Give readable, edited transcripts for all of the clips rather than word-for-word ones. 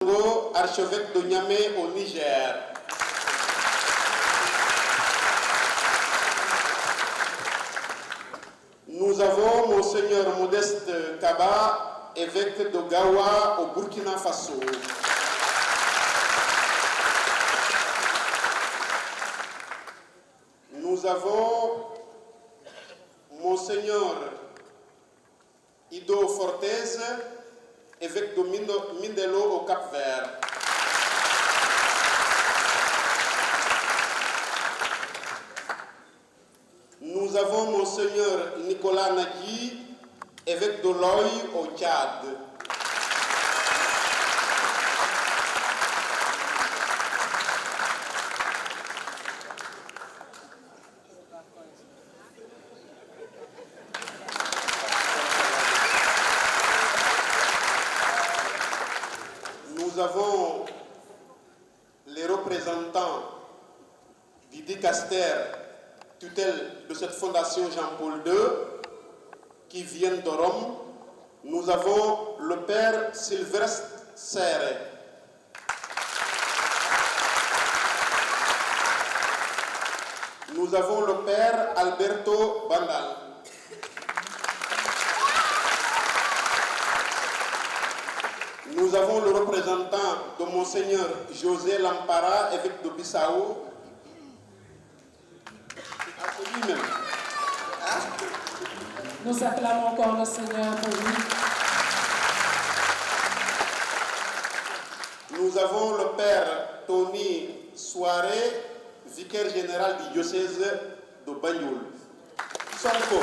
Archevêque de Niamey au Niger. Nous avons Monseigneur Modeste Kaba, évêque de Gawa au Burkina Faso. Nous avons Monseigneur Ido Fortez, évêque de Mindelo au Cap-Vert. Nous avons Monseigneur Nicolas Nagui, évêque de Loy au Tchad. Nous avons les représentants du dicaster tutelle de cette fondation Jean-Paul II qui viennent de Rome. Nous avons le père Sylvestre Serre. Nous avons le père Alberto Bandal. Nous avons le représentant de Monseigneur José Lampara, évêque de Bissau. Nous acclamons encore le Seigneur pour lui. Nous avons le père Tony Soiré, vicaire général du diocèse de Banjul. Sonko.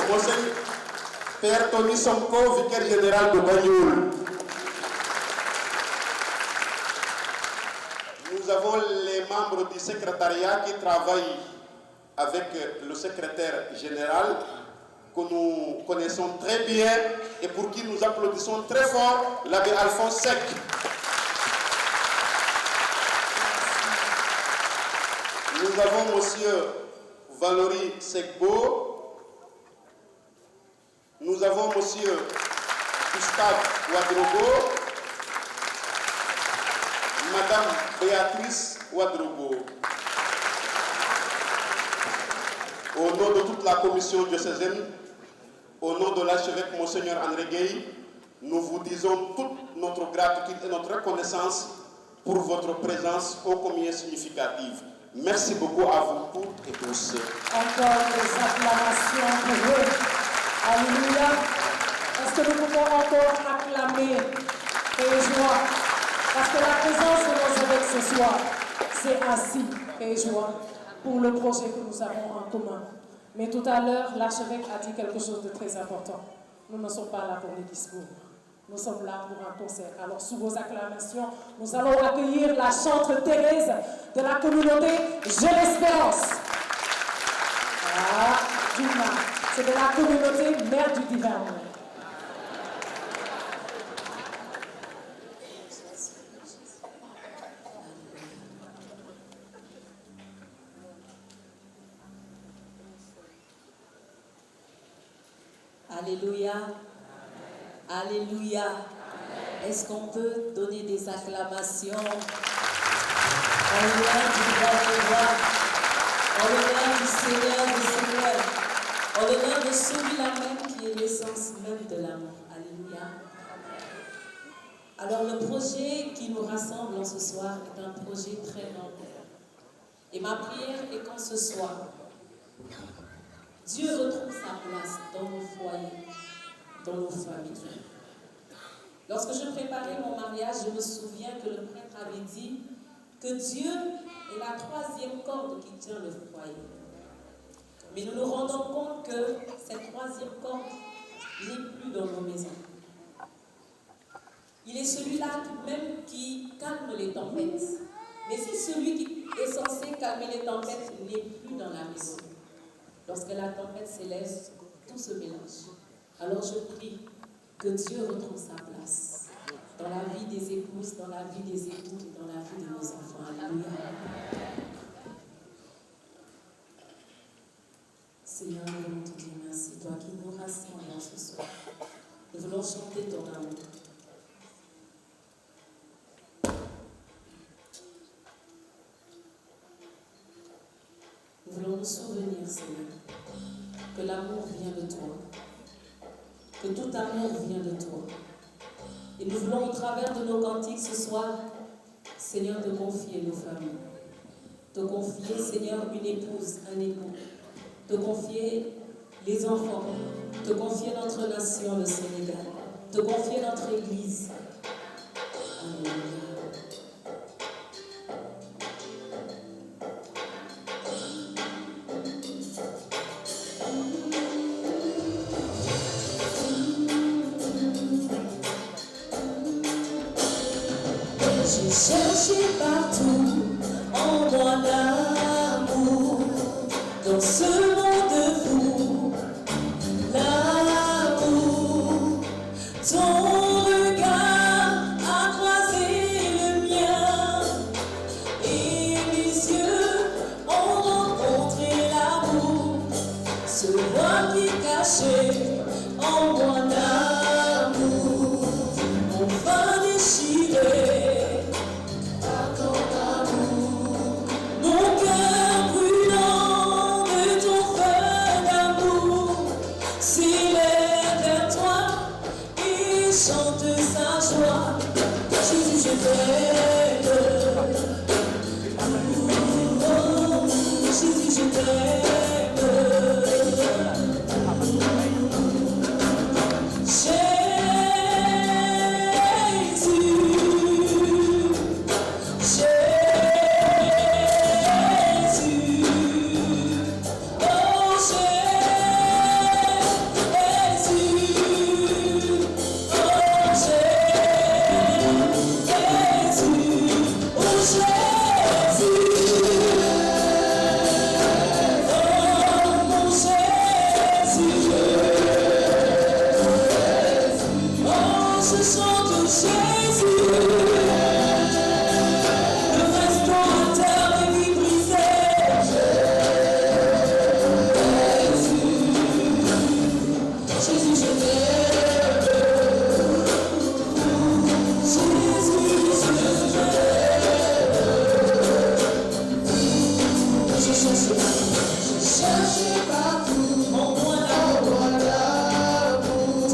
Monseigneur Père Tony Sonko, vicaire général de Banjul. Nous avons les membres du secrétariat qui travaillent avec le secrétaire général que nous connaissons très bien et pour qui nous applaudissons très fort, l'abbé Alphonse Sec. Nous avons monsieur Valery Sekbo. Nous avons monsieur Gustave Ouadrogo, madame Béatrice Ouadrogo. Au nom de toute la commission diocésaine, au nom de l'archevêque Monseigneur André Gueye, nous vous disons toute notre gratitude et notre reconnaissance pour votre présence ô combien significative. Merci beaucoup à vous toutes et tous. Encore des acclamations pour eux. Alléluia. Est-ce que nous pouvons encore acclamer et joie? Parce que la présence de nos évêques ce soir, c'est ainsi et joie pour le projet que nous avons en commun. Mais tout à l'heure, l'archevêque a dit quelque chose de très important. Nous ne sommes pas là pour les discours. Nous sommes là pour un concert. Alors, sous vos acclamations, nous allons accueillir la chantre Thérèse de la communauté Je l'Espérance. Ah, Duma. C'est de la communauté Mère du Divin. Alléluia. Alléluia. Est-ce qu'on peut donner des acclamations en l'honneur du roi des rois, en l'honneur du Seigneur des seigneurs, en l'honneur de celui-là même qui est l'essence même de l'amour. Alléluia. Alors le projet qui nous rassemble en ce soir est un projet très noble. Et ma prière est qu'en ce soir, Dieu retrouve sa place dans nos foyers, dans nos familles. Lorsque je préparais mon mariage, je me souviens que le prêtre avait dit que Dieu est la troisième corde qui tient le foyer. Mais nous nous rendons compte que cette troisième corde n'est plus dans nos maisons. Il est celui-là même qui calme les tempêtes. Mais si celui qui est censé calmer les tempêtes n'est plus dans la maison, lorsque la tempête s'élève, tout se mélange. Alors je prie que Dieu retrouve sa place dans la vie des épouses, dans la vie des époux et dans la vie de nos enfants. Alléluia. Seigneur, nous voulons te dire merci, toi qui nous rassembles ce soir. Nous voulons chanter ton amour. nous souvenir, Seigneur, que l'amour vient de toi, que tout amour vient de toi. Et nous voulons, au travers de nos cantiques ce soir, Seigneur, te confier nos familles, te confier, Seigneur, une épouse, un époux, te confier les enfants, te confier notre nation, le Sénégal, te confier notre Église. Alléluia. J'ai cherché partout en moi l'amour, dans ce monde fou, l'amour. Ton regard a croisé le mien et mes yeux ont rencontré l'amour, ce voile qui cachait en moi l'amour, enfin déchiré. Mon cœur brûlant de ton feu d'amour s'élève vers toi et chante sa joie. Jésus, je t'aime. Oh, Jésus, je t'aime.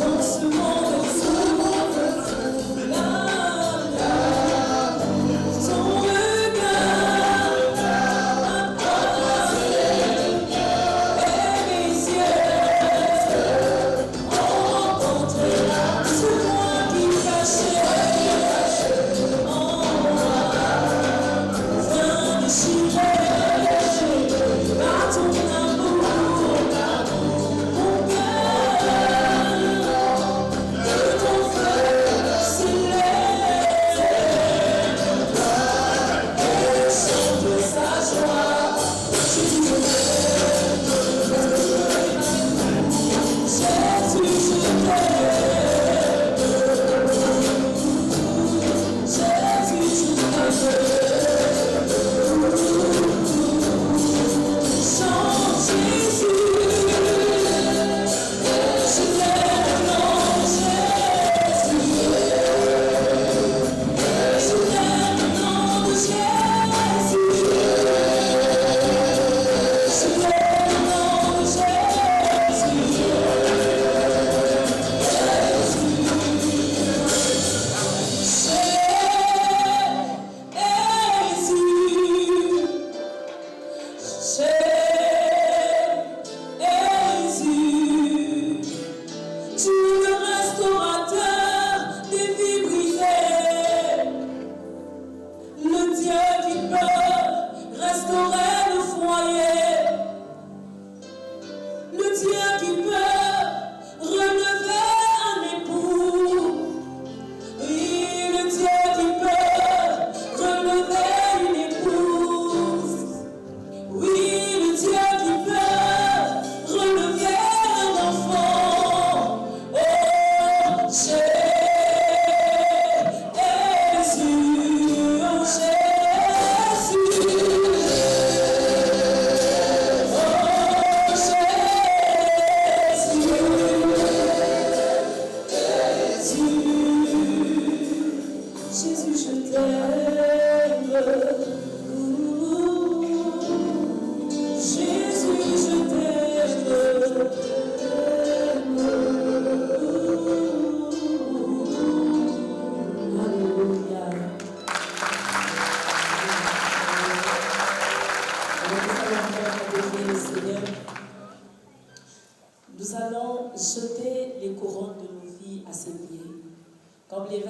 Dans ce monde,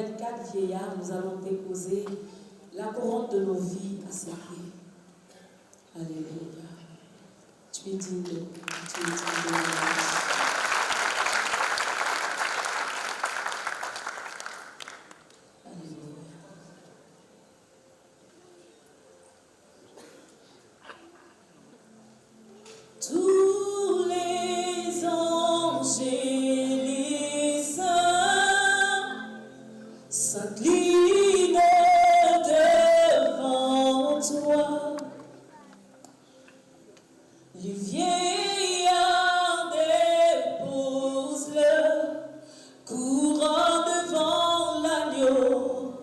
tels 4 vieillards, nous allons déposer la couronne de nos vies à ses pieds. Alléluia. Tu es digne, tu es digne de louange. Tous les anges et les saints s'inclinent devant toi. Les vieillards déposent leur couronne devant l'agneau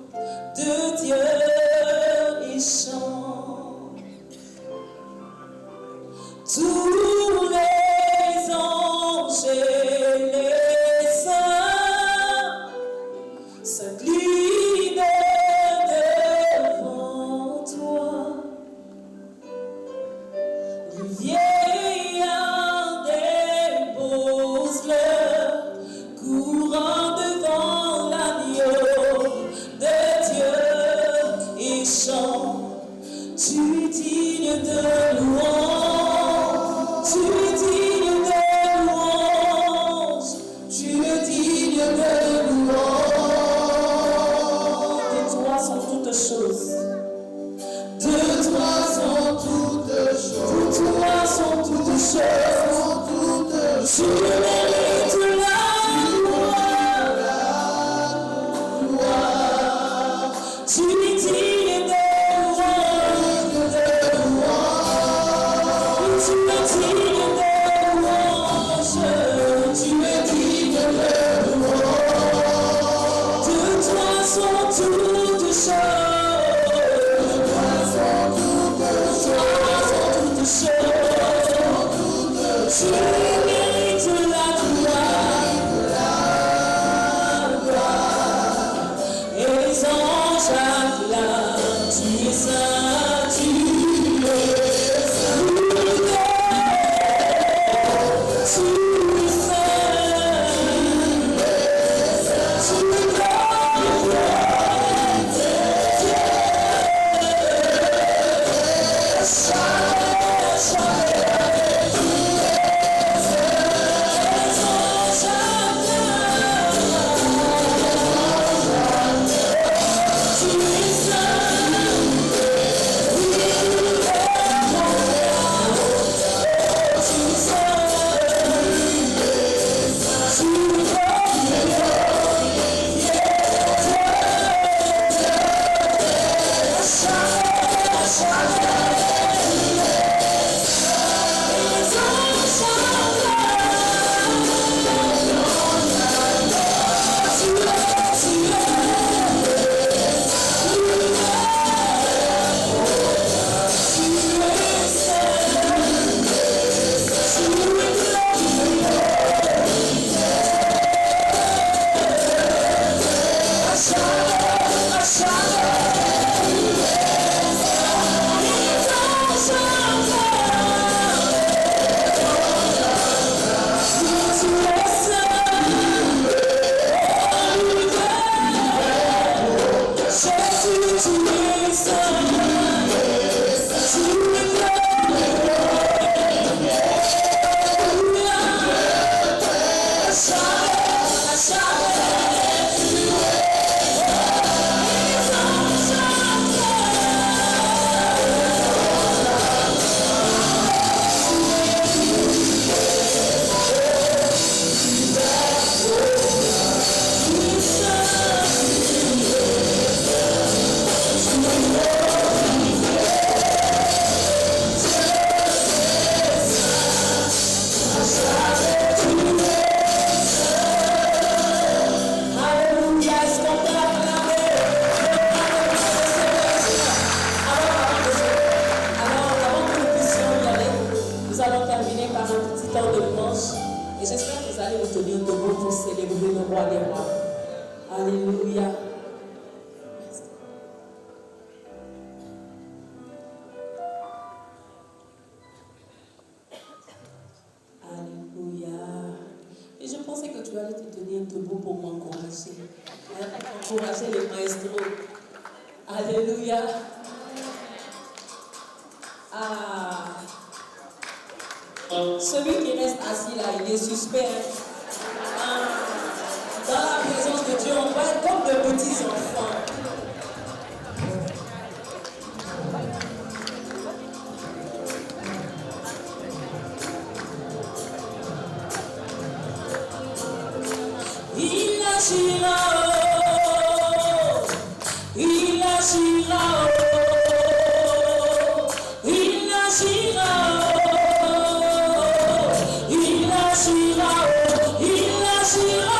de Dieu et chantent. Tous les anges et les saints s'inclinent devant toi. Les vieillards déposent leur couronne devant l'agneau de Dieu et chantent. Tu es digne de louange. Tu es digne de louange, tu es digne de louange. De toi sont toutes choses. De toi sont toutes choses. De toi sont toutes choses. Tu mérites la gloire. Tu es digne de tu mérites la gloire. Et les anges acclament, tu es saint, tu es saint. c'est le maestro. Alléluia. Ah. Celui qui reste assis là, il est suspect. Dans la présence de Dieu, on va être comme de petits enfants. Il agira, il agira, il agira, il agira, il agira.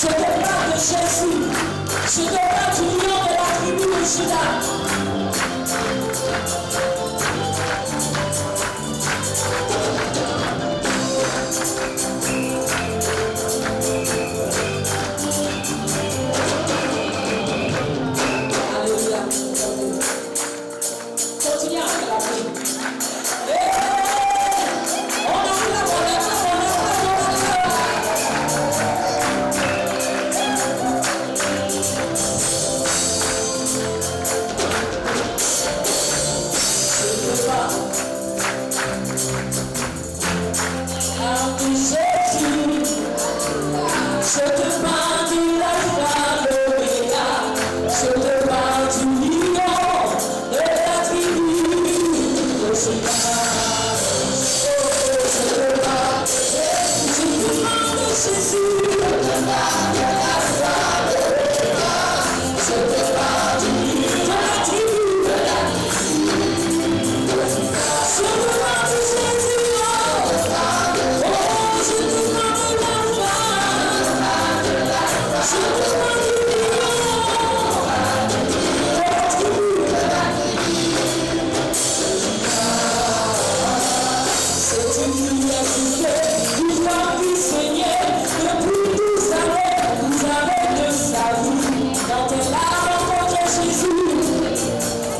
Je te parle du lion de la tribu de Juda. Alléluia. Continuez à acclamer. On acclame, on acclame, on je te parle du Alpha, l'Oméga, je te parle du lion de la tribu de Juda. Je te parle de Jésus, je te parle de l'Alpha, l'Oméga, je te parle du lion de la tribu de Juda. Je te parle de Jésus, je te parle de l'Alpha. C'est une université, une femme du Seigneur, depuis 12 années, vous avez de sa vie. Quand elle a rencontré Jésus,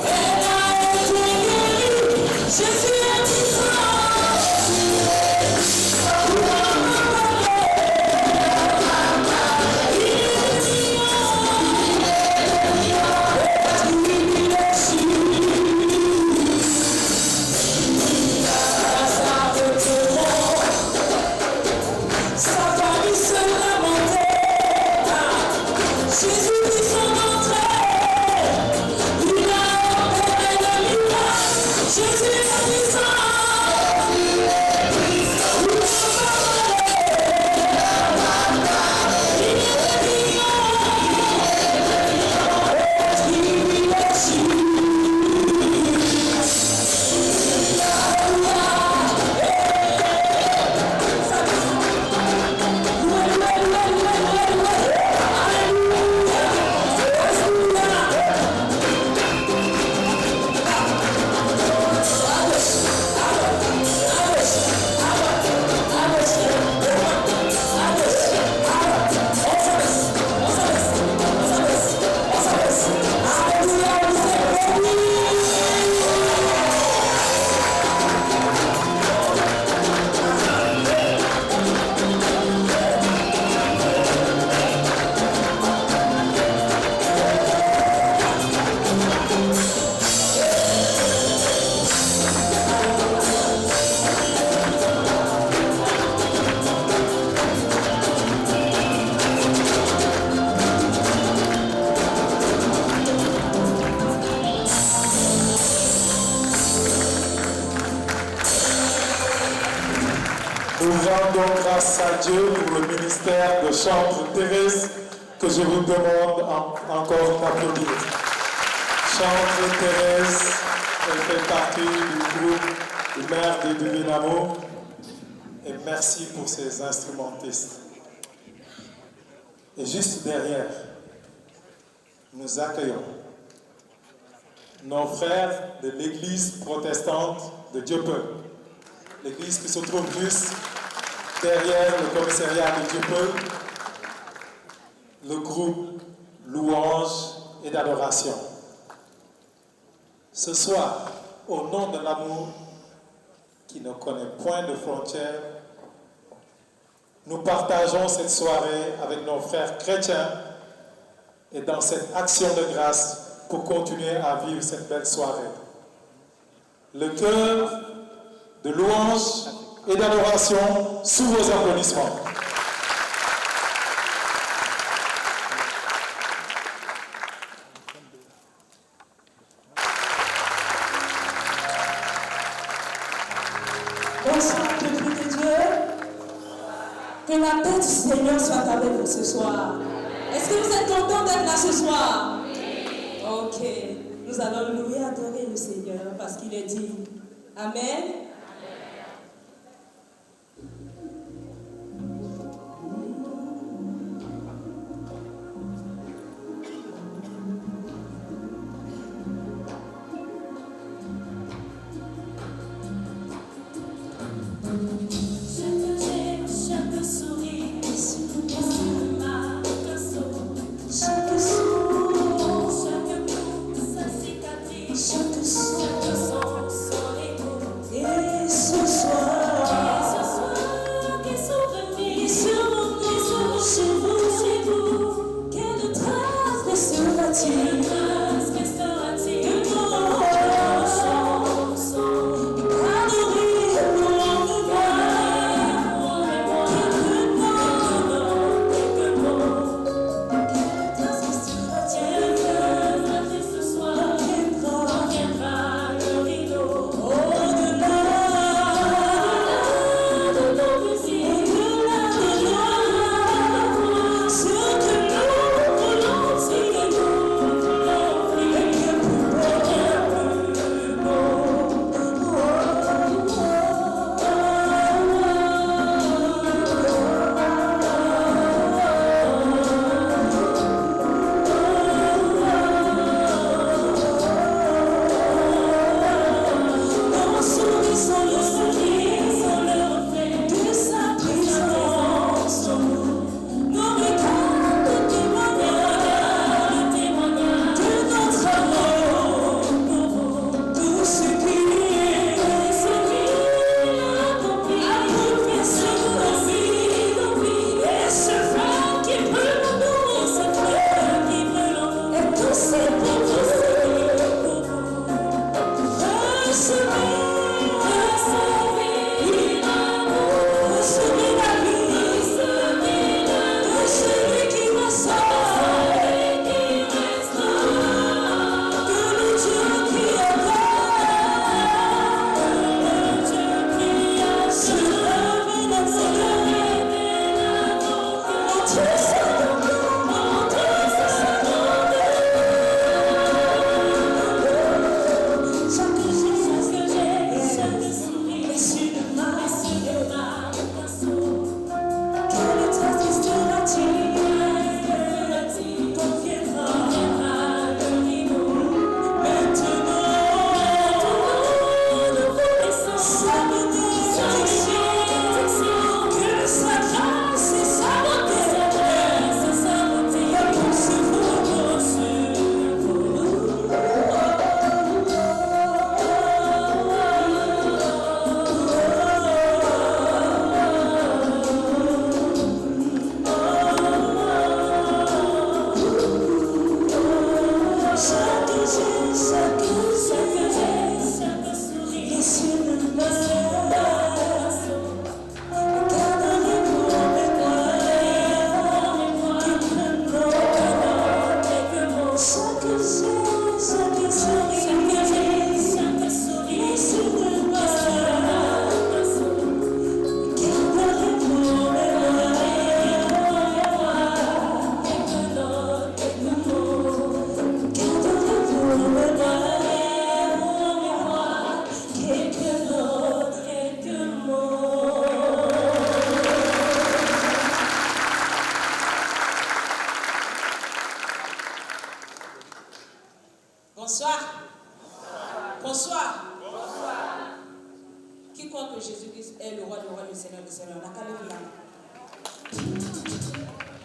elle a été guérie. Jésus est puissant. Nous rendons grâce à Dieu pour le ministère de Chantre Thérèse que je vous demande encore d'applaudir. Chantre Thérèse, elle fait partie du groupe Mère des Divin Amour et merci pour ces instrumentistes. Et juste derrière, nous accueillons nos frères de l'église protestante de Dieuppeul, l'église qui se trouve juste derrière le commissariat de Dieuppeul, le groupe Louange et d'adoration. Ce soir, au nom de l'amour qui ne connaît point de frontières, nous partageons cette soirée avec nos frères chrétiens et dans cette action de grâce pour continuer à vivre cette belle soirée. Le cœur de louange et d'adoration sous vos applaudissements. Bonsoir, peuple de Dieu. Que la paix du Seigneur soit avec vous ce soir. Est-ce que vous êtes contents d'être là ce soir? Oui. Ok. Nous allons louer et adorer le Seigneur parce qu'il est digne. Amen. Sa grâce et sa bonté là.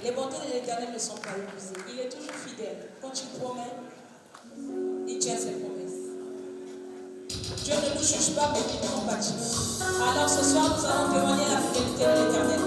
Les bontés de l'Éternel ne sont pas épuisées. Il est toujours fidèle. Quand tu promets, il tient ses promesses. Dieu ne nous juge pas, mais il nous bâtit. Alors ce soir, nous allons témoigner la fidélité de l'Éternel.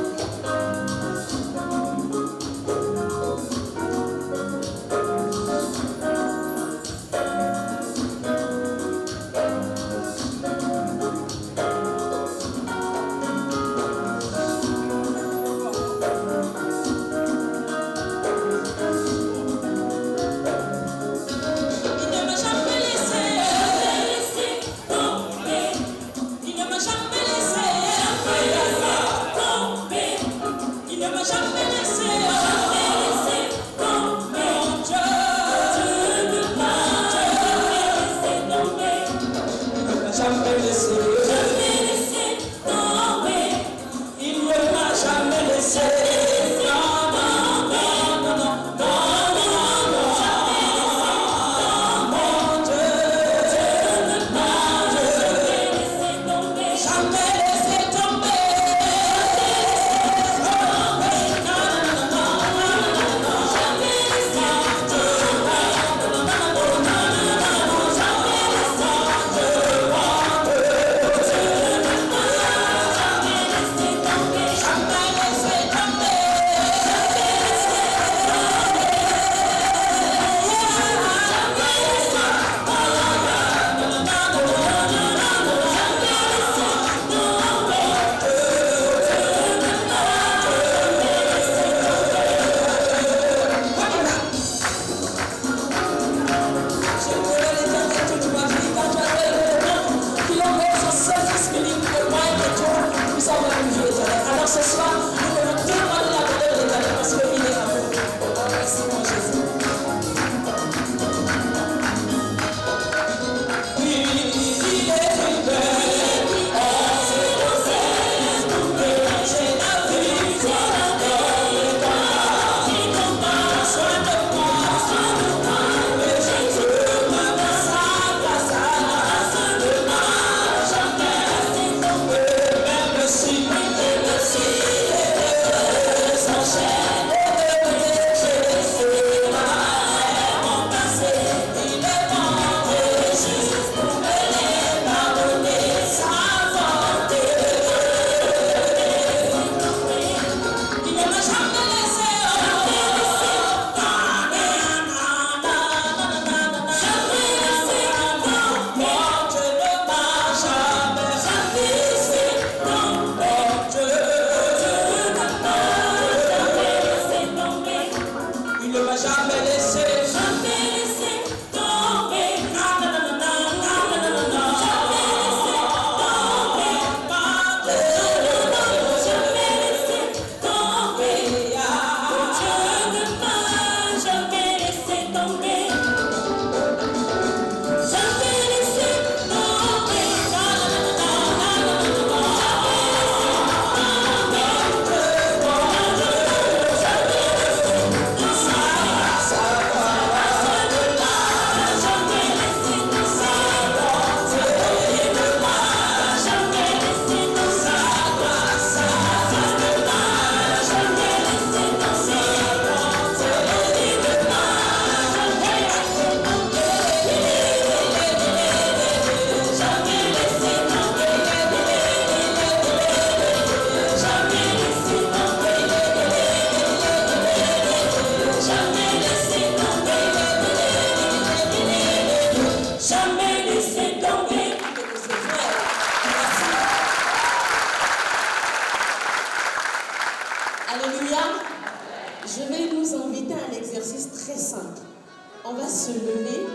On va se lever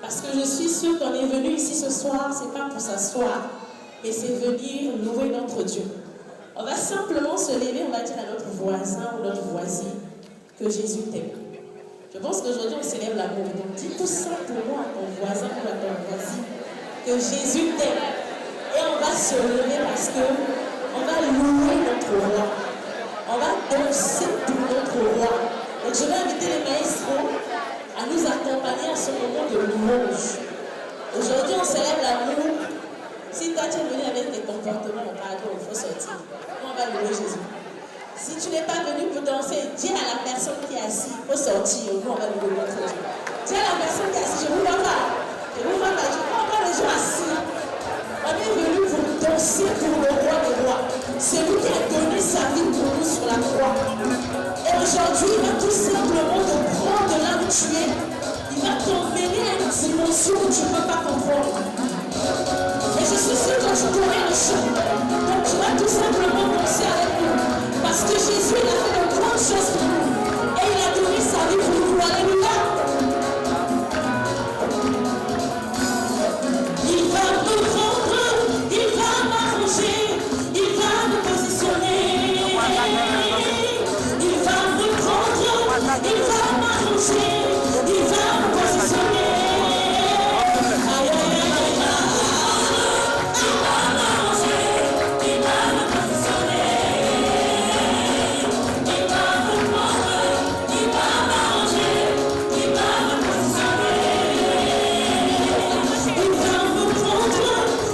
parce que je suis sûre qu'on est venu ici ce soir, c'est pas pour s'asseoir, mais c'est venir louer notre Dieu. On va simplement se lever, on va dire à notre voisin ou notre voisine que Jésus t'aime. Je pense qu'aujourd'hui on célèbre l'amour. Donc dis tout simplement à ton voisin ou à ton voisine que Jésus t'aime. Et on va se lever parce que on va louer notre roi. On va danser pour notre roi. Donc je vais inviter les maestros à nous accompagner à ce moment de louange. Aujourd'hui, on célèbre l'amour. Si toi tu es venu avec des comportements, pardon, il faut sortir. On va louer Jésus. Si tu n'es pas venu pour danser, dis à la personne qui est assise, il faut sortir, nous on va lui donner notre Dieu. Dis à la personne qui est assise, je ne vous vois pas. Je ne vous vois pas, je vois encore les gens assis. On est venu pour danser pour le roi des rois. C'est lui qui a donné sa vie pour nous sur la croix. Et aujourd'hui, il va tout simplement te prendre là où tu es. Il va t'emmener à une dimension que tu ne peux pas comprendre. Et je suis sûre que tu connais le chant. Donc tu vas tout simplement danser avec nous. Parce que Jésus, il a fait de grandes choses pour nous. Et il a donné sa vie pour nous. Alléluia. Il va me prendre, il va m'arranger, il va me positionner. Il va me prendre, il va m'arranger, il va me positionner. Aïe, aïe, aïe, aïe. Il va m'arranger, il va me positionner. Il va me prendre, il va m'arranger, il va me positionner. Il va me prendre,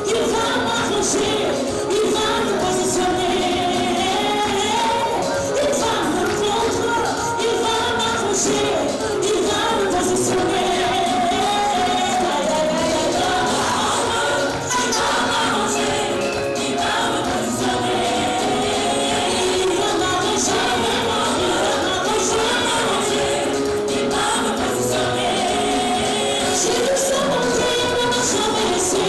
il va m'arranger, il va me positionner. Il va me prendre, il va m'arranger, il va me positionner. Aïe, aïe, aïe, aïe, il va m'arranger, il va me positionner. Il va m'arranger, il va me positionner. J'ai vu ça monter, ne m'a jamais laissé.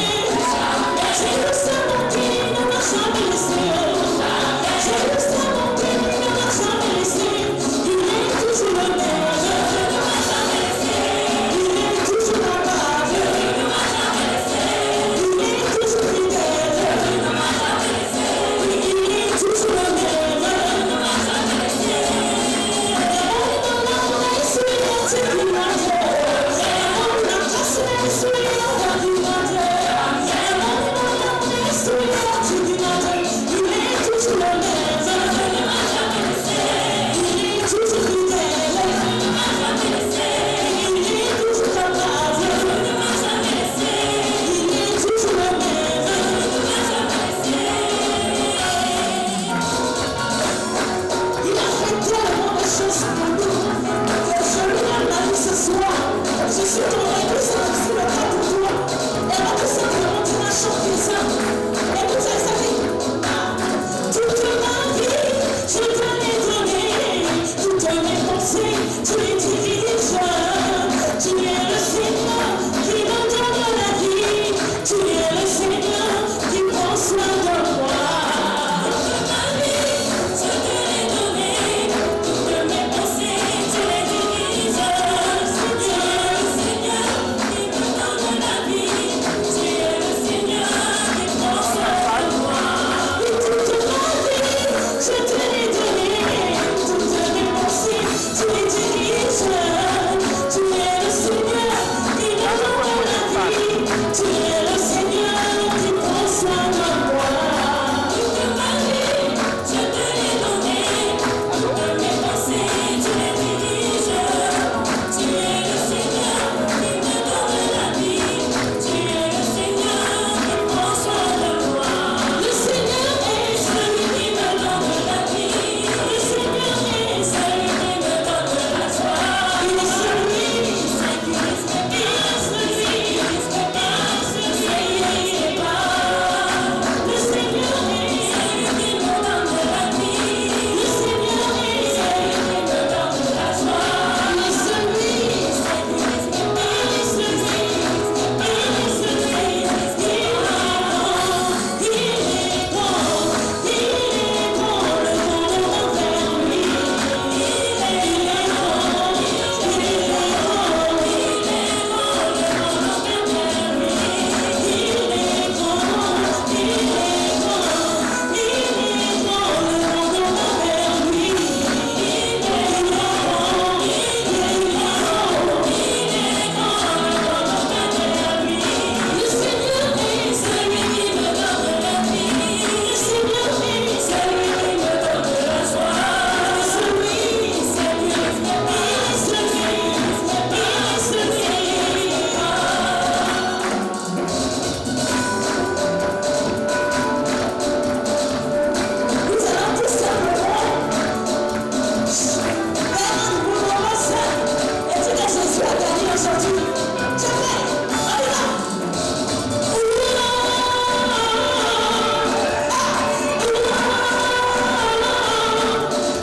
J'ai vu ça monter, ne m'a jamais laissé. J'ai vu ça monter, ne m'a jamais laissé. Il est toujours le même. Ne m'a jamais laissé. Il est toujours capable. Ne m'a jamais laissé. Il est toujours fidèle. Ne m'a jamais laissé. Il est toujours le même. Ne m'a jamais laissé. Il a fait tellement de choses pour nous. Et je lui rends la vie ce soir. Je suis convaincue que c'est aussi le cas pour toi. Et on va tout simplement dire la chanter ça. Écoutez ça dit. Toute ma vie, je te l'ai donnée. Toutes mes pensées, tu les diriges. Tu es le Seigneur qui me donne la vie. Tu es le Seigneur qui prend soin de moi. Toute ma vie, je te l'ai donnée. Toutes mes pensées, tu les diriges. Tu es le Seigneur qui me donne la vie. Tu es le Seigneur qui prend soin de moi. Toute ma vie, je te l'ai donnée. Toutes mes pensées, tu les diriges.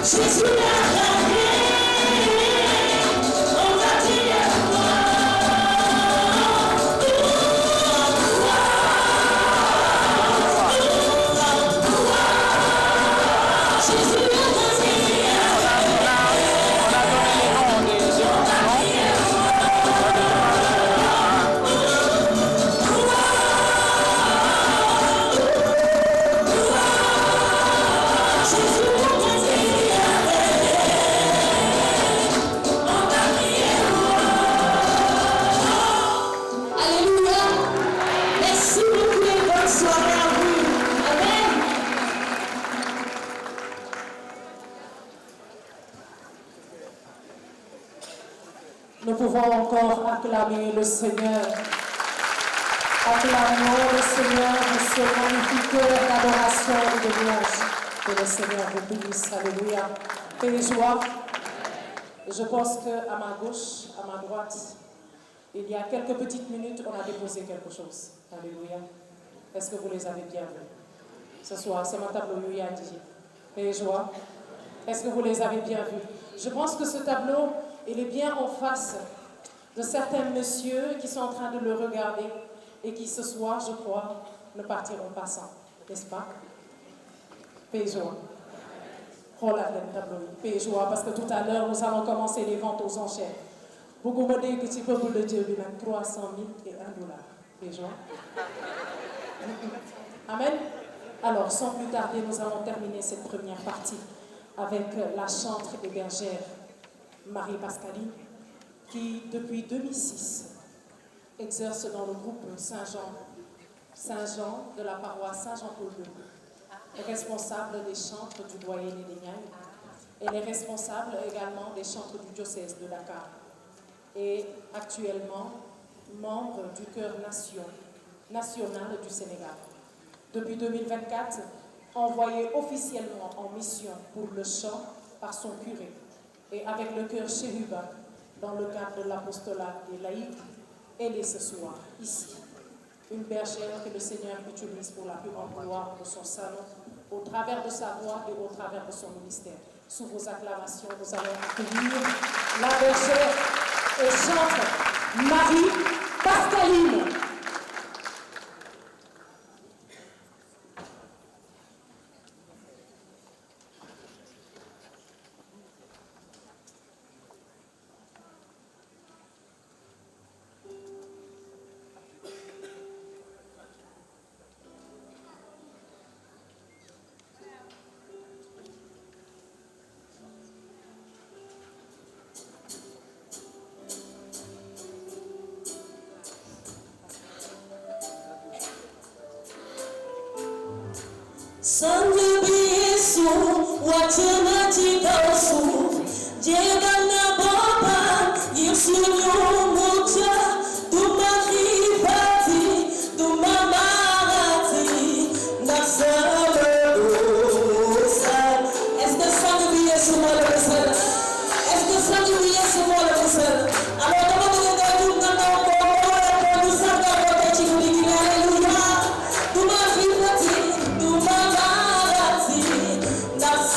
Jésus l'a gagné. On va dire Nous pouvons encore acclamer le Seigneur. Acclamons le Seigneur de ce magnifique cœur d'adoration et de louange. Que le Seigneur vous bénisse. Alléluia. Paix et joie. Je pense qu'à ma gauche, à ma droite, il y a quelques petites minutes, on a déposé quelque chose. Alléluia. Est-ce que vous les avez bien vus? Ce soir, c'est mon tableau dit. Paix et joie. Est-ce que vous les avez bien vus? Je pense que ce tableau, il est bien en face de certains messieurs qui sont en train de le regarder et qui ce soir, je crois, ne partiront pas sans, n'est-ce pas? Paix et joie. Oh là, le tableau, paix et joie, parce que tout à l'heure, nous allons commencer les ventes aux enchères. Beaucoup me disent que tu peux vous le dire, il y a 300 000 et $1. Paix et joie. Amen. Alors, sans plus tarder, nous allons terminer cette première partie avec la chantre et bergère Marie Pascaline, qui depuis 2006 exerce dans le groupe Saint-Jean de la paroisse Saint-Jean-Paul II, responsable des chantres du doyen des Lignages. Elle est responsable également des chantres du diocèse de Dakar et actuellement membre du chœur national du Sénégal. Depuis 2024, envoyée officiellement en mission pour le chant par son curé et avec le chœur Chehuba dans le cadre de l'apostolat des laïcs, elle est ce soir ici. Une bergère que le Seigneur utilise pour la plus grande gloire de son salon, au travers de sa voix et au travers de son ministère. Sous vos acclamations, nous allons accueillir la bergère et chantre Marie Pascaline. Sangue Yesu, wachana chikausu, jega na baba, Yesu nyumucha, tumarifati, tumamarati, nasabadosa. Est-ce que sangue Yesu moi le seul? Est-ce que sangue Yesu moi le seul? Alors comment vous devez tout dans nos corps pour nous savoir votre chicouli, alléluia, tumarifati, tumamarati. That's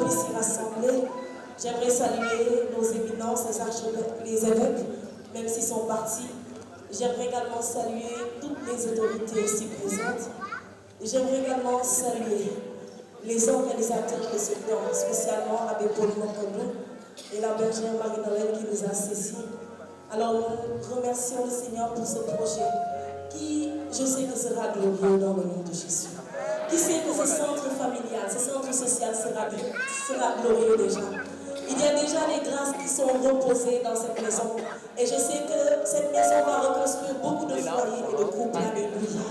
peuple ici rassemblé. J'aimerais saluer nos éminences, les archevêques, les évêques, même s'ils sont partis. J'aimerais également saluer toutes les autorités ici présentes. J'aimerais également saluer les organisateurs de ce plan, spécialement Abbé Paul Mokondo et la bergère Marie-Noël qui nous a saisis. Alors nous remercions le Seigneur pour ce projet qui, je sais que sera glorieux dans le nom de Jésus. Qui sait que ce centre familial, ce centre social sera glorieux déjà. Il y a déjà des grâces qui sont reposées dans cette maison. Et je sais que cette maison va reconstruire beaucoup de foyers et de couples. Alléluia.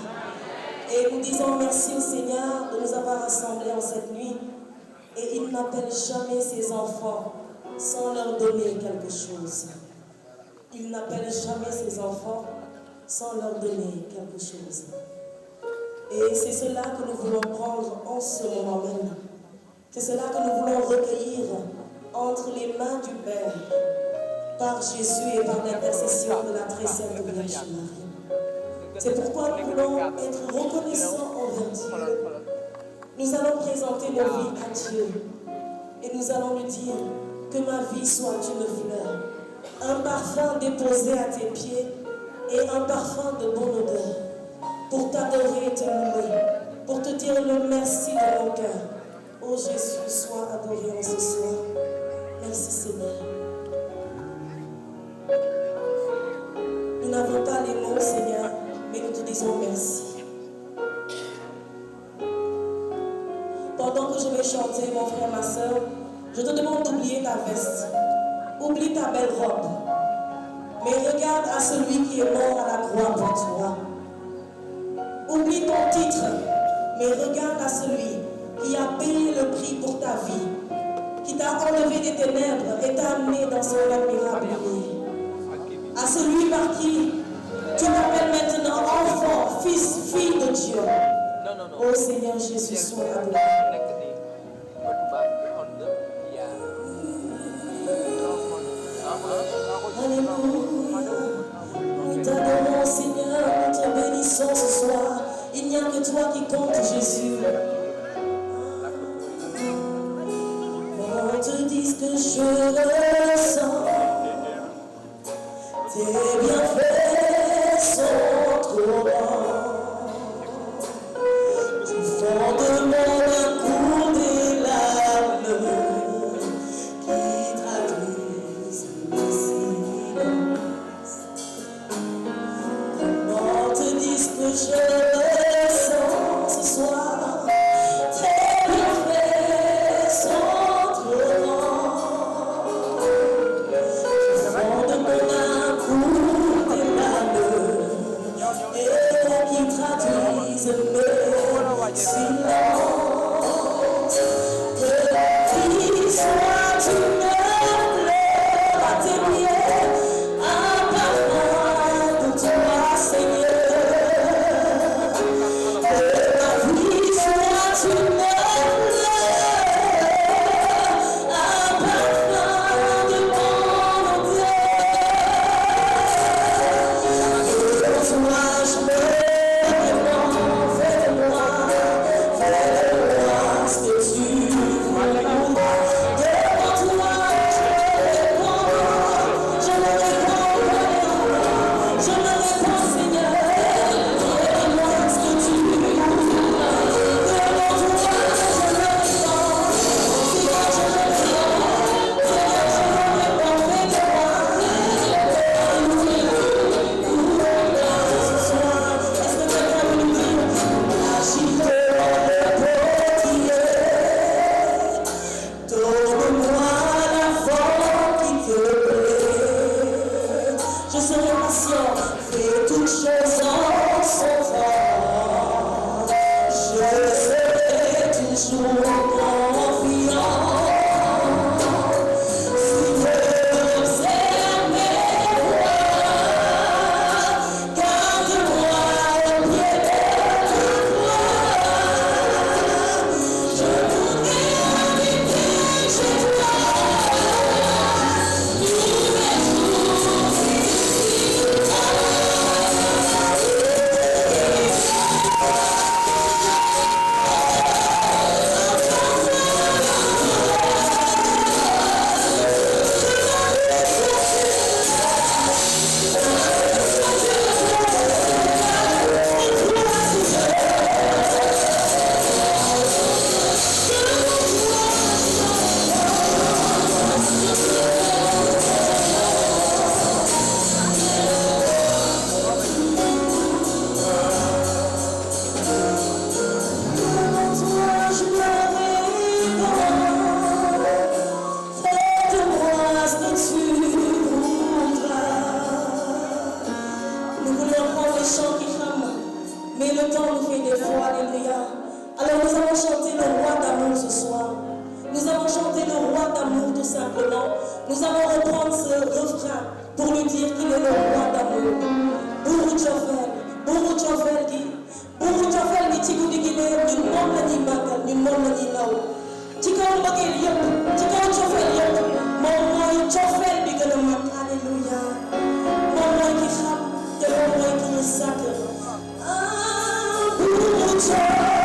Et nous disons merci au Seigneur de nous avoir rassemblés en cette nuit. Et il n'appelle jamais ses enfants sans leur donner quelque chose. Il n'appelle jamais ses enfants sans leur donner quelque chose. Et c'est cela que nous voulons prendre en ce moment même. C'est cela que nous voulons recueillir entre les mains du Père, par Jésus et par l'intercession de la très sainte Vierge Marie. C'est pourquoi nous voulons être reconnaissants envers Dieu. Nous allons présenter nos vies à Dieu et nous allons lui dire que ma vie soit une fleur, un parfum déposé à tes pieds et un parfum de bonne odeur pour t'adorer et te louer, pour te dire le merci de mon cœur. Oh Jésus, sois adoré en ce soir. Merci Seigneur. Nous n'avons pas les mots Seigneur, mais nous te disons merci. Pendant que je vais chanter, mon frère, ma soeur, je te demande d'oublier ta veste. Oublie ta belle robe. Mais regarde à celui qui est mort à la croix pour toi. Oublie ton titre, mais regarde à celui qui a payé le prix pour ta vie, qui t'a enlevé des ténèbres et t'a amené dans son admirable lumière. À celui par qui tu t'appelles maintenant enfant, fils, fille de Dieu. Ô Seigneur Jésus, sois adoré. Alléluia. Nous t'adorons Seigneur, nous te bénissons ce soir. Il n'y a que toi qui compte Jésus. On te dit que je ressens. Tes bienfaits sont trop grands. Du fond de mon cours des larmes qui traduisent le silence. Comment te dire que je ressens ce soir? Tes bienfaits sont trop grands. Du fond de mon cours des larmes et qui traduisent mes silences. Que qui soit une fleur à tes pieds, un parfum pour toi, Seigneur. Que ma vie soit une fleur, un parfum de mon odeur. Et pour toi, je me demande, fais-le-moi ce que tu veux. Devant toi, Nous allons reprendre ce refrain pour lui dire qu'il est le roi d'amour. Bourou Tchofel qui tigu di Guinée, ñun moom la ñuy màggal, ñun moom la ñuy naw. Ci kaw mbëggeel yëpp, ci kaw cofeel yëpp, moom mooy cofeel bi gën a mag. Alléluia. Moom mooy ki xam te moom mooy ki ñu sàkk. Bourou Tchofel.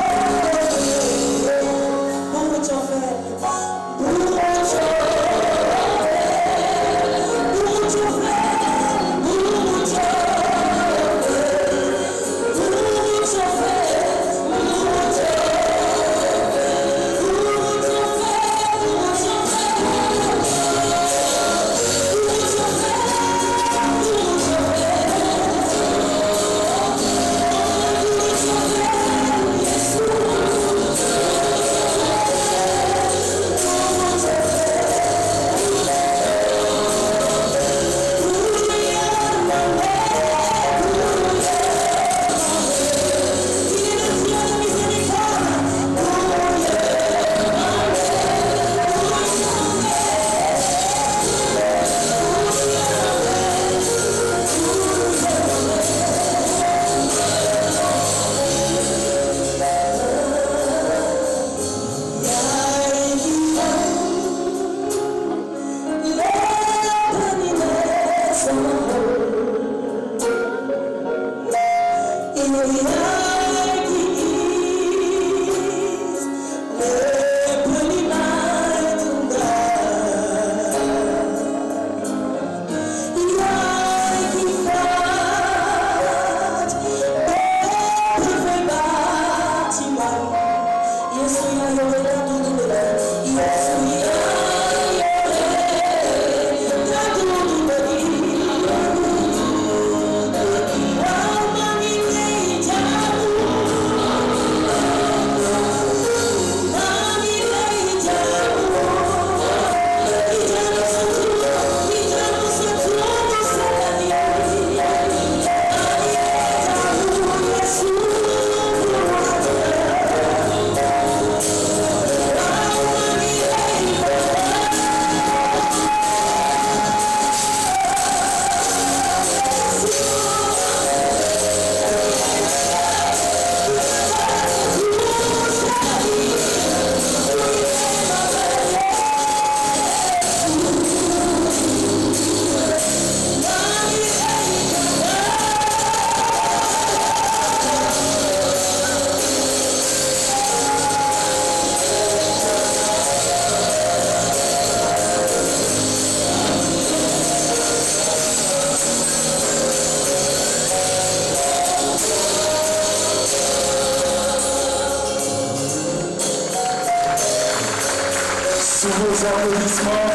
Sous vos applaudissements,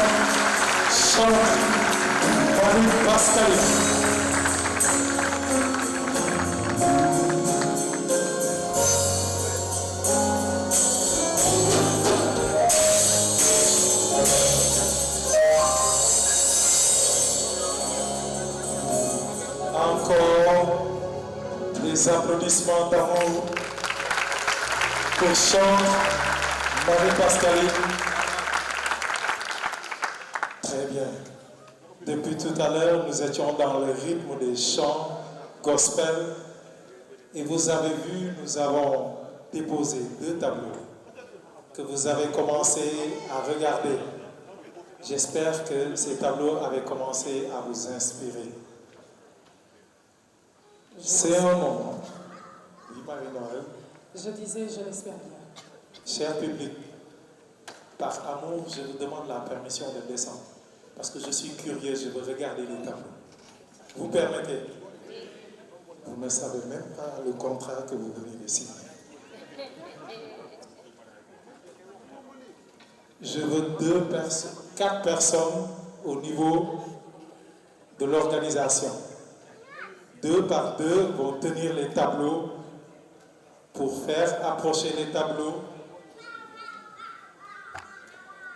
chante Marie Pascaline. Encore des applaudissements d'amour pour chante Marie Pascaline. Très bien. Depuis tout à l'heure, nous étions dans le rythme des chants gospel et vous avez vu, nous avons déposé 2 tableaux que vous avez commencé à regarder. J'espère que ces tableaux avaient commencé à vous inspirer. C'est un moment. Oui, Marie-Noël. Je disais, je l'espère bien. Cher public, par amour, je vous demande la permission de descendre. Parce que je suis curieux, je veux regarder les tableaux. Vous permettez? Vous ne savez même pas le contrat que vous venez de signer. Je veux 4 personnes au niveau de l'organisation. 2 par 2 vont tenir les tableaux pour faire approcher les tableaux.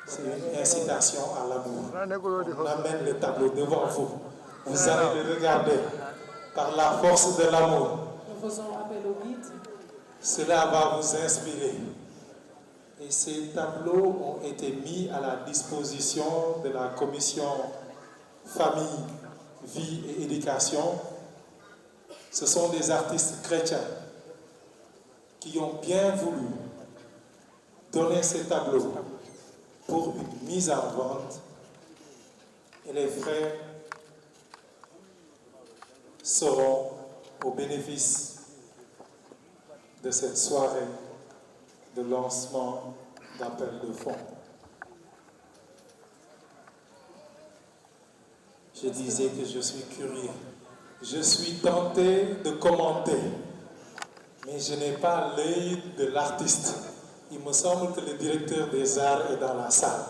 C'est une incitation à l'amour. On amène le tableau devant vous. Vous allez le regarder par la force de l'amour. Nous faisons appel au guide. Cela va vous inspirer. Et ces tableaux ont été mis à la disposition de la commission Famille, Vie et Éducation. Ce sont des artistes chrétiens qui ont bien voulu donner ces tableaux pour une mise en vente. Et les frais seront au bénéfice de cette soirée de lancement d'appel de fonds. Je disais que je suis curieux. Je suis tenté de commenter, mais je n'ai pas l'œil de l'artiste. Il me semble que le directeur des arts est dans la salle.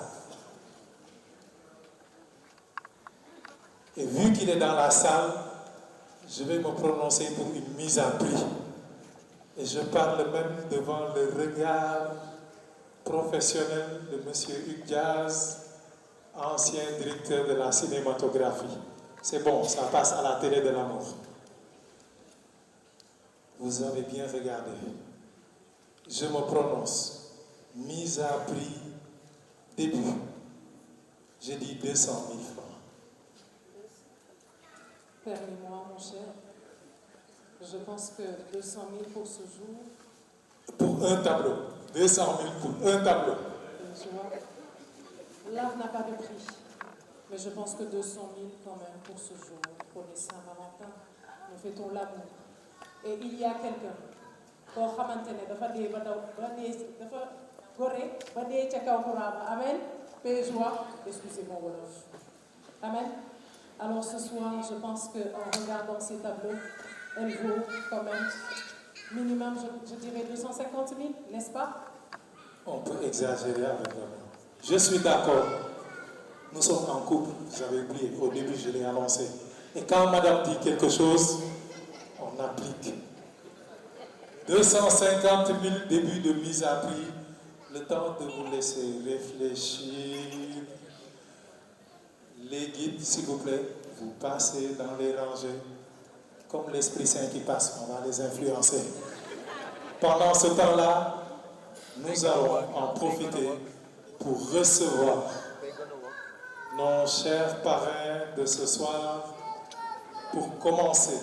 Et vu qu'il est dans la salle, je vais me prononcer pour une mise à prix. Et je parle même devant le regard professionnel de M. Hugues Diaz, ancien directeur de la cinématographie. C'est bon, ça passe à la télé de l'amour. Vous avez bien regardé. Je me prononce. Mise à prix, début. J'ai dit 200 000 francs. Permets-moi, mon cher. Je pense que 200 000 pour ce jour. Pour un tableau. 200 000 pour un tableau. Tu vois, l'art n'a pas de prix. Mais je pense que 200 000 quand même pour ce jour, pour les Saint-Valentin. Nous fêtons l'amour. Et il y a quelqu'un. Amen. Excusez-moi, Wolof. Amen. Alors ce soir, je pense qu'en regardant ces tableaux, elle vaut quand même minimum, je dirais 250 000, n'est-ce pas? On peut exagérer avec l'amour. Je suis d'accord. Nous sommes en couple, vous avez oublié, au début je l'ai annoncé. Et quand madame dit quelque chose, on applique. 250 000 début de mise à prix, le temps de vous laisser réfléchir. Les guides, s'il vous plaît, vous passez dans les rangées. Comme l'Esprit Saint qui passe, on va les influencer. Pendant ce temps-là, nous allons en profiter pour recevoir nos chers parrains de ce soir pour commencer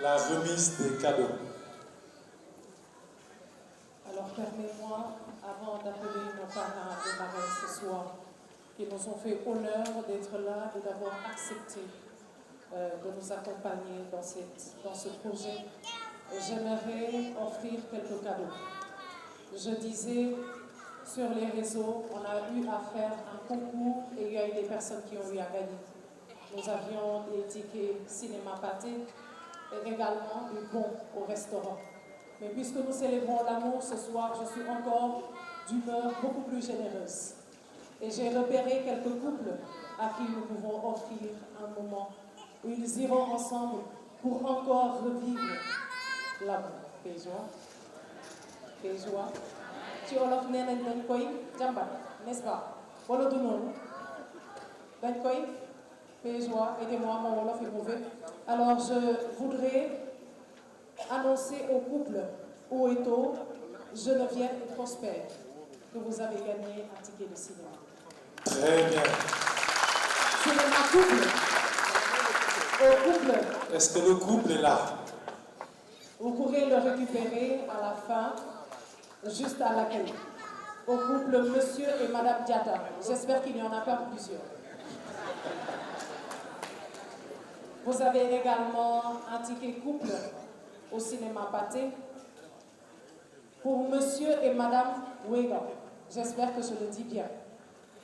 la remise des cadeaux. Alors permets-moi, avant d'appeler nos parrains et marraines ce soir, qui nous ont fait honneur d'être là et d'avoir accepté de nous accompagner dans ce projet, j'aimerais offrir quelques cadeaux. Je disais, sur les réseaux, on a eu à faire un concours et il y a eu des personnes qui ont eu à gagner. Nous avions des tickets cinéma pâté et également du bon au restaurant. Mais puisque nous célébrons l'amour ce soir, je suis encore d'humeur beaucoup plus généreuse. Et j'ai repéré quelques couples à qui nous pouvons offrir un moment où ils iront ensemble pour encore revivre l'amour. Paix joie. Paix joie. Tu olof nena dañ koy jambat, n'est-ce pas? Wala du noonu dañ koy paix joie, aidez-moi, mon wolof est mauvais. Alors je voudrais annoncer au couple Oueto, Geneviève et Prosper que vous avez gagné un ticket de cinéma. Très bien. Cinéma couple. Au couple. Est-ce que le couple est là? Vous pourrez le récupérer à la fin, juste à l'accueil. Au couple Monsieur et Madame Diata. J'espère qu'il n'y en a pas plusieurs. Vous avez également un ticket couple au cinéma pâté pour Monsieur et Madame Wega. J'espère que je le dis bien.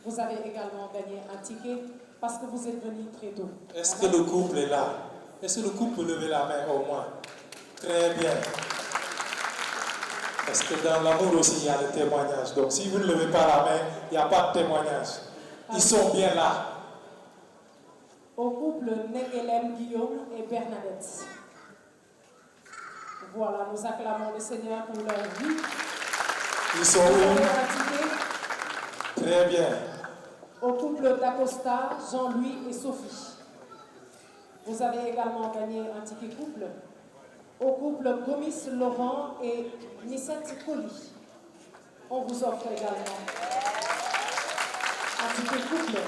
Vous avez également gagné un ticket parce que vous êtes venus très tôt. Est-ce que le couple est là? Est-ce que le couple peut lever la main au moins? Très bien. Parce que dans l'amour aussi, il y a le témoignage. Donc si vous ne levez pas la main, il n'y a pas de témoignage. Ils sont bien là. Au couple Negelem, Guillaume et Bernadette. Voilà, nous acclamons le Seigneur pour leur vie. Ils sont Vous où? avez un ticket. Très bien. Au couple d'Acosta, Jean-Louis et Sophie. Vous avez également gagné un ticket couple. Au couple Gomis Laurent et Nissette Colli. On vous offre également un ticket couple.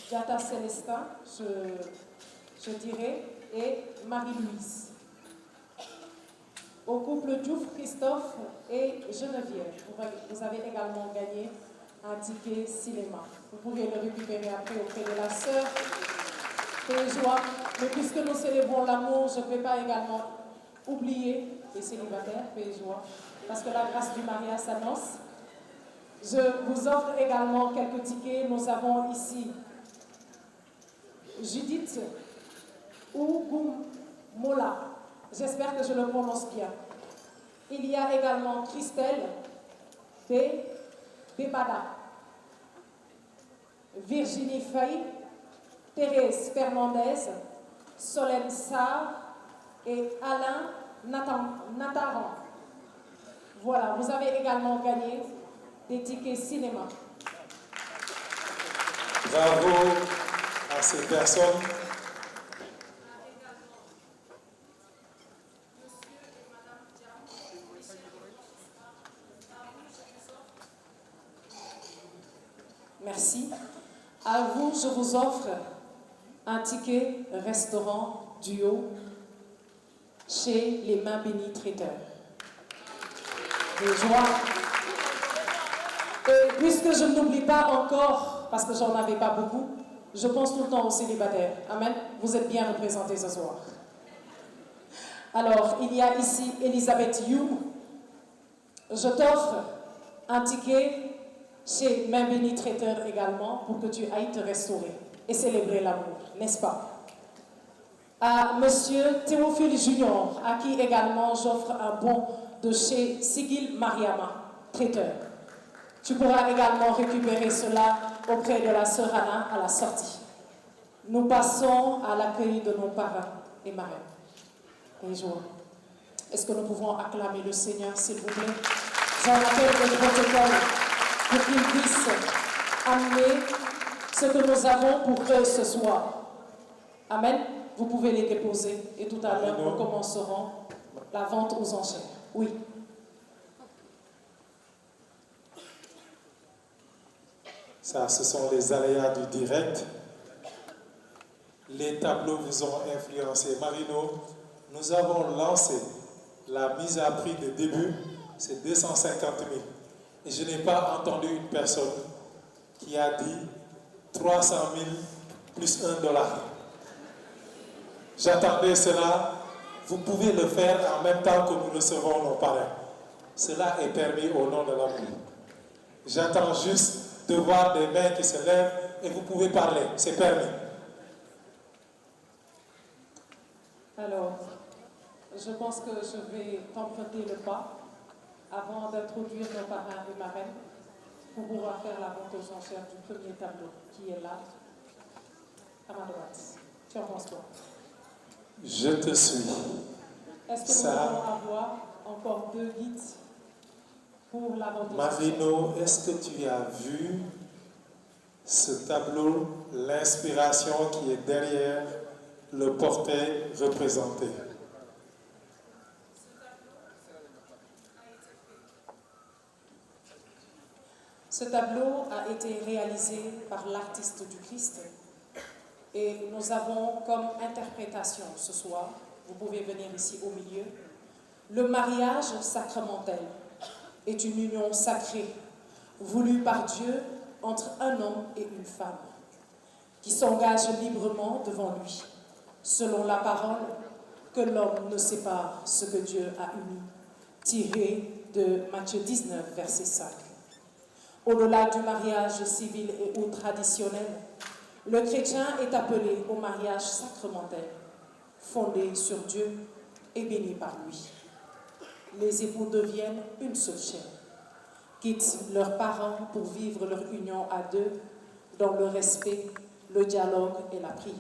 Jata Célestin, je dirais, et Marie-Louise. Au couple Diouf Christophe et Geneviève, vous avez également gagné un ticket cinéma. Vous pouvez le récupérer après auprès de la sœur Péjoie. Mais puisque nous célébrons l'amour, je ne vais pas également oublier les célibataires, Péjoie, parce que la grâce du mariage s'annonce. Je vous offre également quelques tickets. Nous avons ici Judith Ougumola. J'espère que je le prononce bien. Il y a également Christelle Bebada, Virginie Fay, Thérèse Fernandez, Solène Sarr et Alain Nataran. Voilà, vous avez également gagné des tickets cinéma. Bravo à ces personnes. Merci. À vous, je vous offre un ticket restaurant duo chez les Mains Bénies Traiteurs. De joie. Et puisque je n'oublie pas encore, parce que j'en avais pas beaucoup, je pense tout le temps aux célibataires. Amen. Vous êtes bien représentés ce soir. Alors, il y a ici Elisabeth Youm. Je t'offre un ticket chez Mains Bénies Traiteur également pour que tu ailles te restaurer et célébrer l'amour, n'est-ce pas? À Monsieur Théophile Junior, à qui également j'offre un bon de chez Sigil Mariama, traiteur. Tu pourras également récupérer cela auprès de la sœur Anna à la sortie. Nous passons à l'accueil de nos parents et marraines. Bonjour. Est-ce que nous pouvons acclamer le Seigneur, s'il vous plaît? J'en appelle le protocole pour qu'ils puissent amener ce que nous avons pour eux ce soir. Amen. Vous pouvez les déposer et tout à l'heure, nous commencerons la vente aux enchères. Oui. Ça, ce sont les aléas du direct. Les tableaux vous ont influencé. Marino, nous avons lancé la mise à prix de début, c'est 250 000. Et je n'ai pas entendu une personne qui a dit 300 000 plus $1. J'attendais cela. Vous pouvez le faire en même temps que nous recevrons nos parrains. Cela est permis au nom de l'amour. J'attends juste de voir des mains qui se lèvent et vous pouvez parler. C'est permis. Alors, je pense que je vais t'emprunter le pas avant d'introduire nos parrains et marraines pour pouvoir faire la vente aux enchères du premier tableau qui est là, à ma droite. Tu en penses quoi? Je te suis. Est-ce que nous allons avoir encore 2 guides pour la vente aux enchères? Marino, est-ce que tu as vu ce tableau, l'inspiration qui est derrière le portrait représenté? Ce tableau a été réalisé par l'artiste du Christ et nous avons comme interprétation ce soir, vous pouvez venir ici au milieu, le mariage sacramentel est une union sacrée voulue par Dieu entre un homme et une femme qui s'engagent librement devant lui, selon la parole que l'homme ne sépare ce que Dieu a uni, tiré de Matthieu 19, verset 5. Au-delà du mariage civil et ou traditionnel, le chrétien est appelé au mariage sacramentel, fondé sur Dieu et béni par lui. Les époux deviennent une seule chair, quittent leurs parents pour vivre leur union à deux dans le respect, le dialogue et la prière.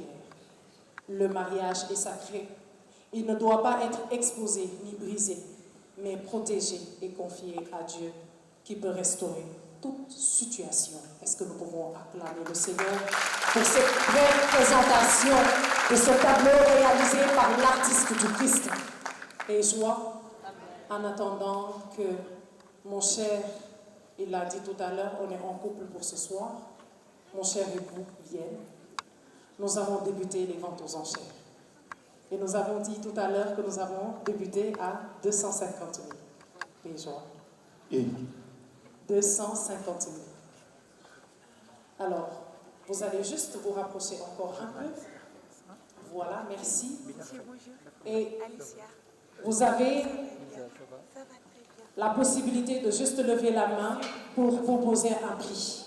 Le mariage est sacré. Il ne doit pas être exposé ni brisé, mais protégé et confié à Dieu qui peut restaurer toute situation. Est-ce que nous pouvons acclamer le Seigneur pour cette belle présentation de ce tableau réalisé par l'artiste du Christ? Et joie, en attendant que mon cher, il l'a dit tout à l'heure, on est en couple pour ce soir, mon cher époux vienne. Nous avons débuté les ventes aux enchères. Et nous avons dit tout à l'heure que nous avons débuté à 250 000. Et joie. Et 250 000. Alors, vous allez juste vous rapprocher encore un peu. Voilà, merci. Et vous avez la possibilité de juste lever la main pour proposer un prix.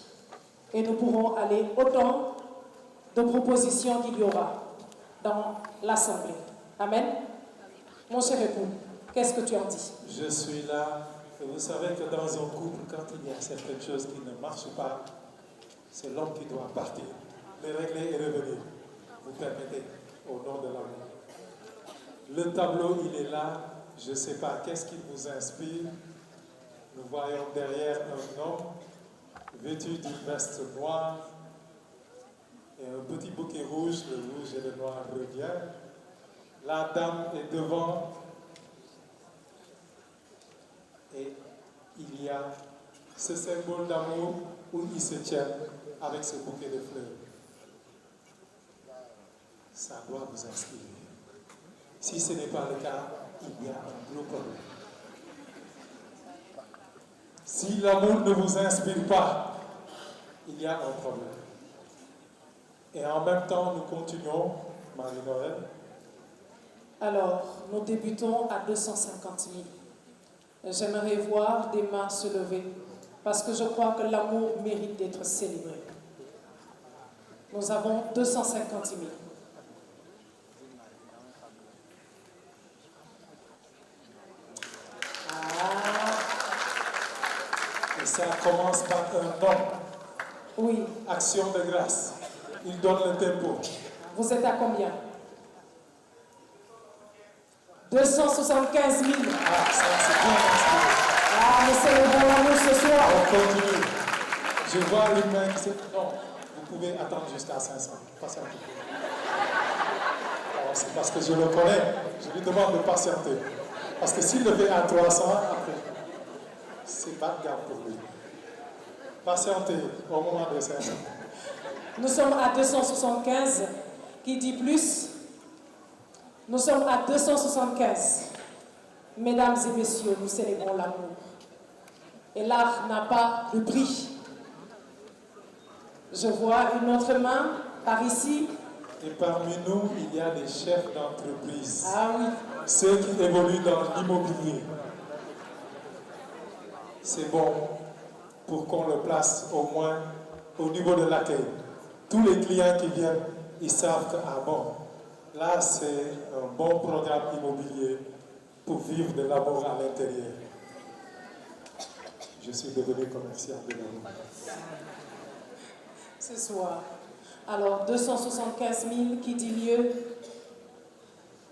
Et nous pourrons aller autant de propositions qu'il y aura dans l'Assemblée. Amen. Mon cher époux, qu'est-ce que tu en dis? Je suis là. Et vous savez que dans un couple, quand il y a certaines choses qui ne marchent pas, c'est l'homme qui doit partir, les régler et revenir. Vous permettez, au nom de l'amour. Le tableau, il est là. Je ne sais pas, qu'est-ce qui vous inspire? Nous voyons derrière un homme vêtu d'une veste noire et un petit bouquet rouge. Le rouge et le noir revient. La dame est devant. Et il y a ce symbole d'amour où ils se tiennent avec ce bouquet de fleurs. Ça doit vous inspirer. Si ce n'est pas le cas, il y a un gros problème. Si l'amour ne vous inspire pas, il y a un problème. Et en même temps, nous continuons, Marie-Noël. Alors, nous débutons à 250 000. J'aimerais voir des mains se lever parce que je crois que l'amour mérite d'être célébré. Nous avons 250 000. Et ça commence par un homme. Oui. Action de grâce. Il donne le tempo. Vous êtes à combien? 275 000. Ah, ça c'est bien inspiré. Ah, mais célébrons l'amour ce soir. On continue. Je vois une main qui s'est... Non, vous pouvez attendre jusqu'à 500. Patientez. Alors, c'est parce que je le connais. Je lui demande de patienter. Parce que s'il le fait à 300, après, c'est pas de garde pour lui. Patientez au moment de 500. Nous sommes à 275. Qui dit plus? Nous sommes à 275. Mesdames et messieurs, nous célébrons l'amour. Et l'art n'a pas de prix. Je vois une autre main par ici. Et parmi nous, il y a des chefs d'entreprise. Ah oui. Ceux qui évoluent dans l'immobilier. C'est bon pour qu'on le place au moins au niveau de l'accueil. Tous les clients qui viennent, ils savent que, ah bon, là c'est un bon programme immobilier pour vivre de l'amour à l'intérieur. Je suis devenu commercial de l'amour. Ce soir. Alors, 275 000, qui dit lieu?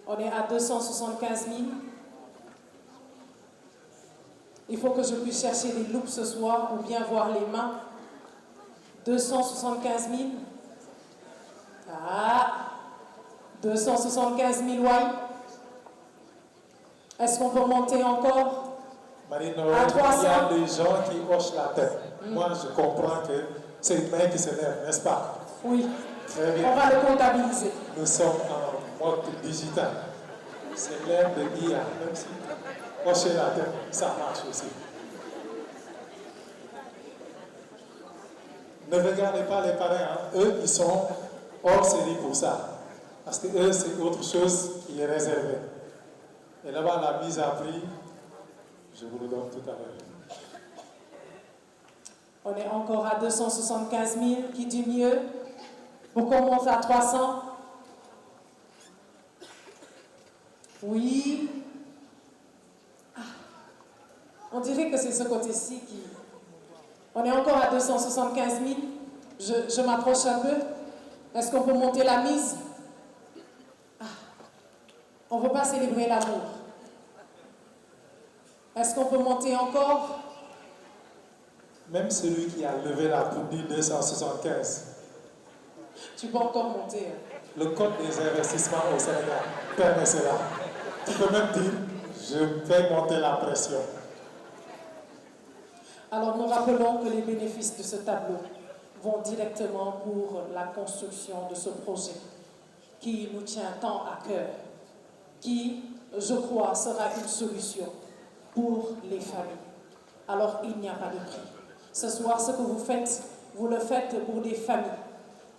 On est à 275 000. Il faut que je puisse chercher des loupes ce soir ou bien voir les mains. 275 000. Ah, 275 000, ouais. Est-ce qu'on peut monter encore? Marie-Noël, il y a des gens qui hochent la tête. Moi, je comprends que c'est une main qui se lève, n'est-ce pas? Oui. Très bien. On va le comptabiliser. Nous sommes en mode digital. C'est l'ère de l'IA, même si hocher la tête, ça marche aussi. Ne regardez pas les parrains, hein. Eux, ils sont hors série pour ça. Parce que eux, c'est autre chose qui est réservé. Et là-bas, la mise à prix, je vous le donne tout à l'heure. On est encore à 275 000, qui dit mieux? Pour qu'on monte à 300? Oui. Ah. On dirait que c'est ce côté-ci qui... On est encore à 275 000. Je m'approche un peu. Est-ce qu'on peut monter la mise? Ah. On ne veut pas célébrer l'amour. Est-ce qu'on peut monter encore? Même celui qui a levé la pour dire 275. Tu peux encore monter. Le code des investissements au Sénégal permet cela. Tu peux même dire, je fais monter la pression. Alors nous rappelons que les bénéfices de ce tableau vont directement pour la construction de ce projet qui nous tient tant à cœur, qui, je crois, sera une solution pour les familles. Alors il n'y a pas de prix. Ce soir, ce que vous faites, vous le faites pour des familles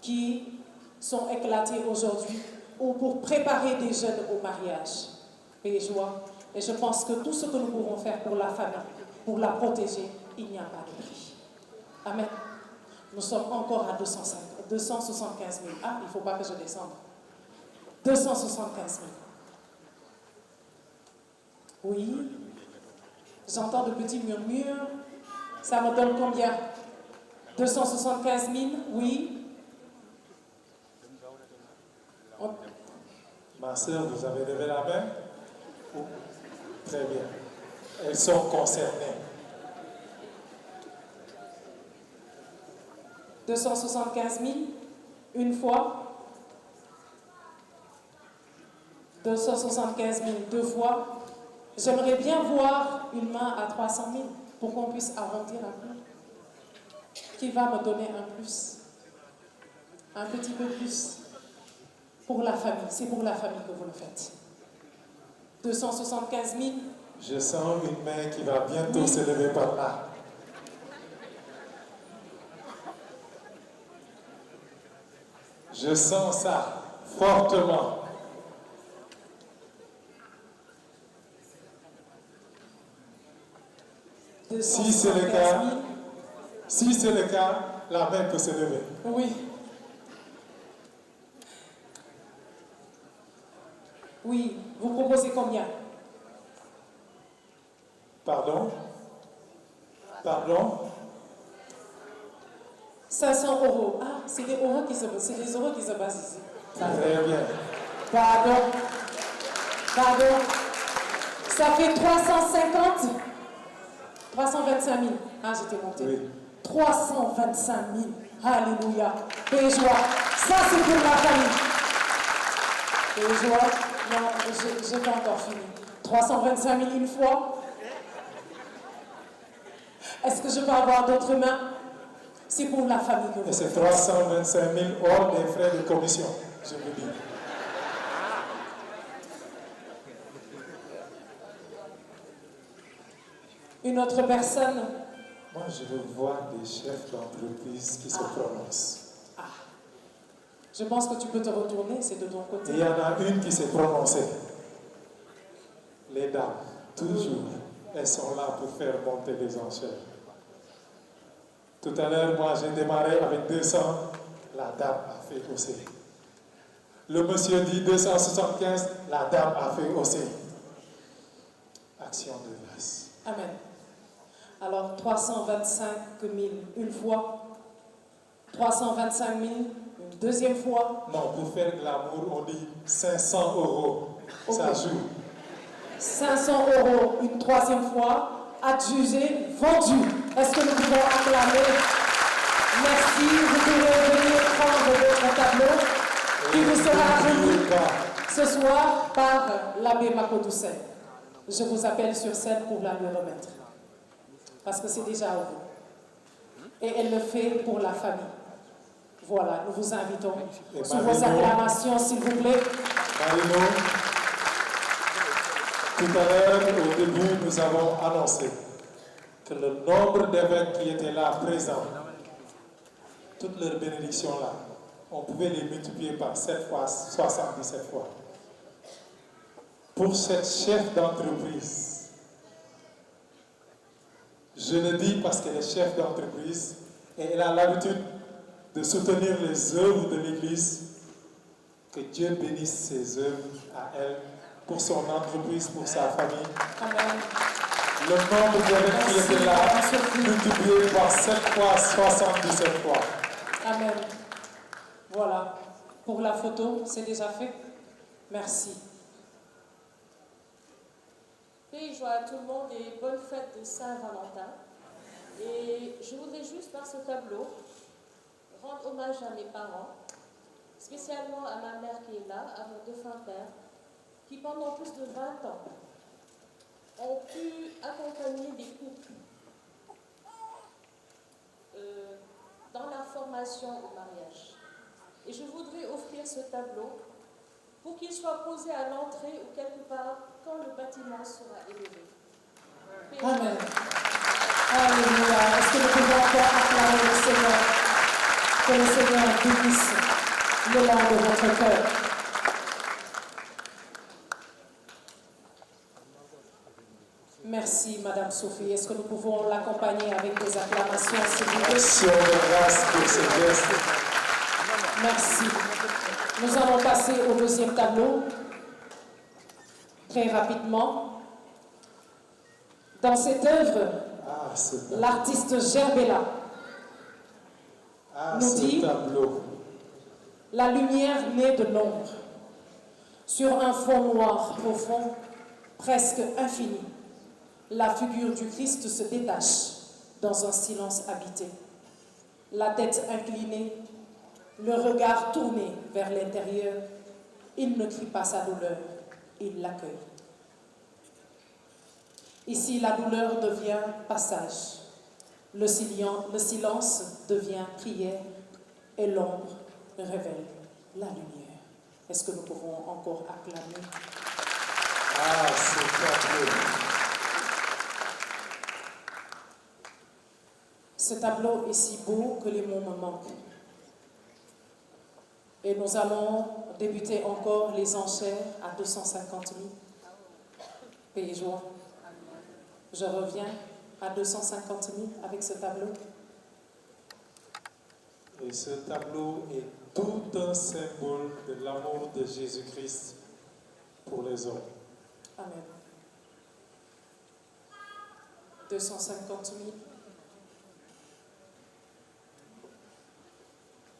qui sont éclatées aujourd'hui ou pour préparer des jeunes au mariage. Paix et joie. Et je pense que tout ce que nous pouvons faire pour la famille, pour la protéger, il n'y a pas de prix. Amen. Nous sommes encore à 275 000. Ah, il ne faut pas que je descende. 275 000. Oui. J'entends de petits murmures. Ça me donne combien? 275 000, oui. Ma soeur, vous avez levé la main? Oh, très bien. Elles sont concernées. 275 000, une fois. 275 000, deux fois. J'aimerais bien voir une main à 300 000 pour qu'on puisse arrondir un peu. Qui va me donner un plus? Un petit peu plus. Pour la famille, c'est pour la famille que vous le faites. 275 000. Je sens une main qui va bientôt se lever par là. Je sens ça fortement. Si c'est le cas, la main peut se lever. Oui. Oui, vous proposez combien? Pardon? Pardon? 500 euros. Ah, c'est des euros qui se basent ici. Très bien. Pardon. Ça fait 350. 325 000. Ah, j'étais montée. Oui. 325 000. Alléluia. Paix et joie. Ça, c'est pour la famille. Paix et joie. Non, j'ai pas encore fini. 325 000 une fois. Est-ce que je peux avoir d'autres mains? C'est pour la famille que vous. Et c'est 325 000 hors des frais de commission, je vous dis. Une autre personne? Moi, je veux voir des chefs d'entreprise qui se prononcent. Ah. Je pense que tu peux te retourner, c'est de ton côté. Et il y en a une qui s'est prononcée. Les dames, toujours, elles sont là pour faire monter les enchères. Tout à l'heure, moi, j'ai démarré avec 200. La dame a fait hausser. Le monsieur dit 275. La dame a fait hausser. Action de grâce. Amen. Alors, 325 000 une fois. 325 000 une deuxième fois. Non, pour faire de l'amour, on dit 500 euros. Ça joue. 500 euros une troisième fois. Adjugé, vendu. Est-ce que nous pouvons acclamer? Merci. Vous pouvez venir prendre votre tableau qui vous sera remis ce soir par l'abbé Makodoussen. Je vous appelle sur scène pour la lui remettre. Parce que c'est déjà à vous. Et elle le fait pour la famille. Voilà, nous vous invitons sous vos acclamations, s'il vous plaît. Marino, tout à l'heure, au début, nous avons annoncé que le nombre d'évêques qui étaient là présents, toutes leurs bénédictions là, on pouvait les multiplier par 7 fois, 77 fois. Pour cette chef d'entreprise, je le dis parce qu'elle est chef d'entreprise et elle a l'habitude de soutenir les œuvres de l'Église. Que Dieu bénisse ses œuvres à elle, pour son entreprise, pour sa famille. Amen. Le nombre d'évêques qui étaient là, multiplié par 7 fois, 77 fois. Amen. Voilà. Pour la photo, c'est déjà fait. Merci. Paix et joie à tout le monde et bonne fête de Saint-Valentin. Et je voudrais juste par ce tableau rendre hommage à mes parents, spécialement à ma mère qui est là, à mon défunt père, qui pendant plus de 20 ans ont pu accompagner des couples dans la formation au mariage. Et je voudrais offrir ce tableau pour qu'il soit posé à l'entrée ou quelque part quand le bâtiment sera élevé. Amen. Alléluia. Est-ce que nous pouvons encore acclamer le Seigneur? Que le Seigneur bénisse l'élan de votre cœur. Merci, Madame Sophie. Est-ce que nous pouvons l'accompagner avec des acclamations, s'il vous plaît? Action de grâce pour ce geste. Merci. Nous allons passer au deuxième tableau, très rapidement. Dans cette œuvre, l'artiste Gerbella nous dit « La lumière naît de l'ombre, sur un fond noir profond, presque infini. La figure du Christ se détache dans un silence habité. La tête inclinée, le regard tourné vers l'intérieur, il ne crie pas sa douleur, il l'accueille. Ici, la douleur devient passage, le silence devient prière et l'ombre révèle la lumière. Est-ce que nous pouvons encore acclamer? Ah, c'est tableau. Ce tableau est si beau que les mots me manquent. Et nous allons débuter encore les enchères à 250 000. Pays joie. Je reviens à 250 000 avec ce tableau. Et ce tableau est tout un symbole de l'amour de Jésus-Christ pour les hommes. Amen. 250 000.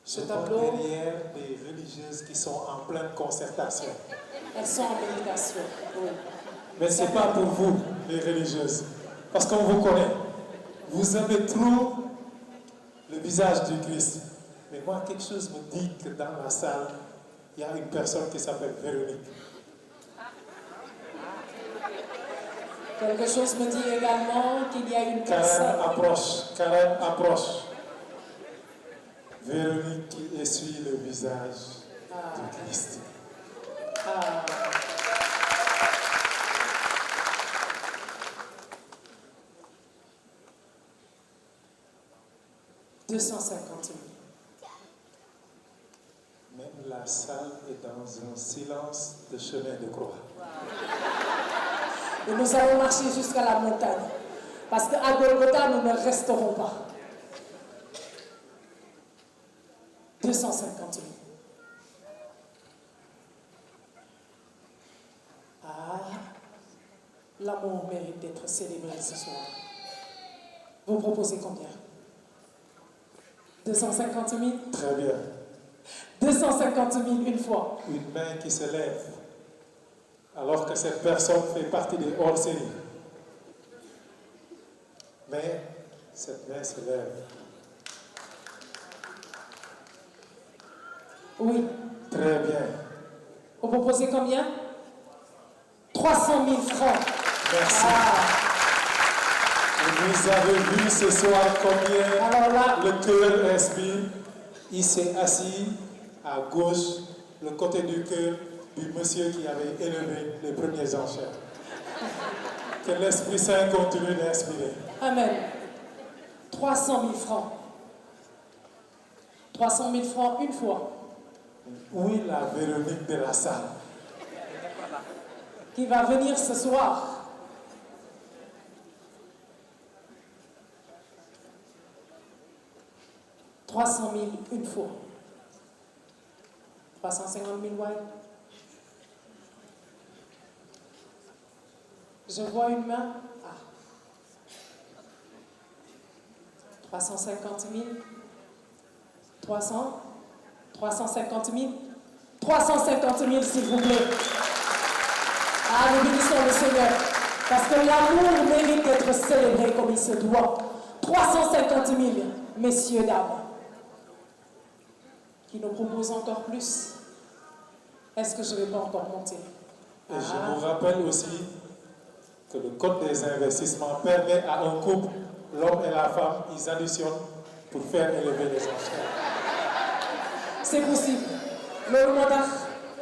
Ce tableau, derrière des religieuses qui sont en pleine concertation. elles sont en méditation. Oui. Mais ce n'est pas pour vous, les religieuses, parce qu'on vous connaît. Vous aimez trop le visage du Christ. Mais moi, quelque chose me dit que dans la salle, il y a une personne qui s'appelle Véronique. Quelque chose me dit également qu'il y a une personne. Karen approche. Véronique qui essuie le visage du Christ. Ah. « 250 000. Même la salle est dans un silence de chemin de croix. Et nous allons marcher jusqu'à la montagne. Parce qu'à Golgotha, nous ne resterons pas. 250 000. Ah, l'amour mérite d'être célébré ce soir. Vous proposez combien? 250 000? Très bien. 250 000 une fois. Une main qui se lève, alors que cette personne fait partie des hors-série. Mais cette main se lève. Oui. Très bien. Vous proposez combien? 300 000 francs. Merci. Vous avez vu ce soir combien Alors là, le cœur inspire. Il s'est assis à gauche, le côté du cœur du monsieur qui avait élevé les premiers enchères. Que l'Esprit Saint continue d'inspirer. amen. 300 000 francs. 300 000 francs une fois. Oui, la Véronique de la salle. Qui va venir ce soir. « 300 000 une fois. 350 000 ouais. Je vois une main. Ah. 350 000. 300. 350 000. 350 000 s'il vous plaît. Ah, nous bénissons le Seigneur. Parce que l'amour mérite d'être célébré comme il se doit. 350 000, messieurs, dames, qui nous proposent encore plus. Est-ce que je ne vais pas encore monter? Et je vous rappelle aussi que le code des investissements permet à un couple, l'homme et la femme, ils additionnent pour faire élever les enchères. C'est possible. Le montage,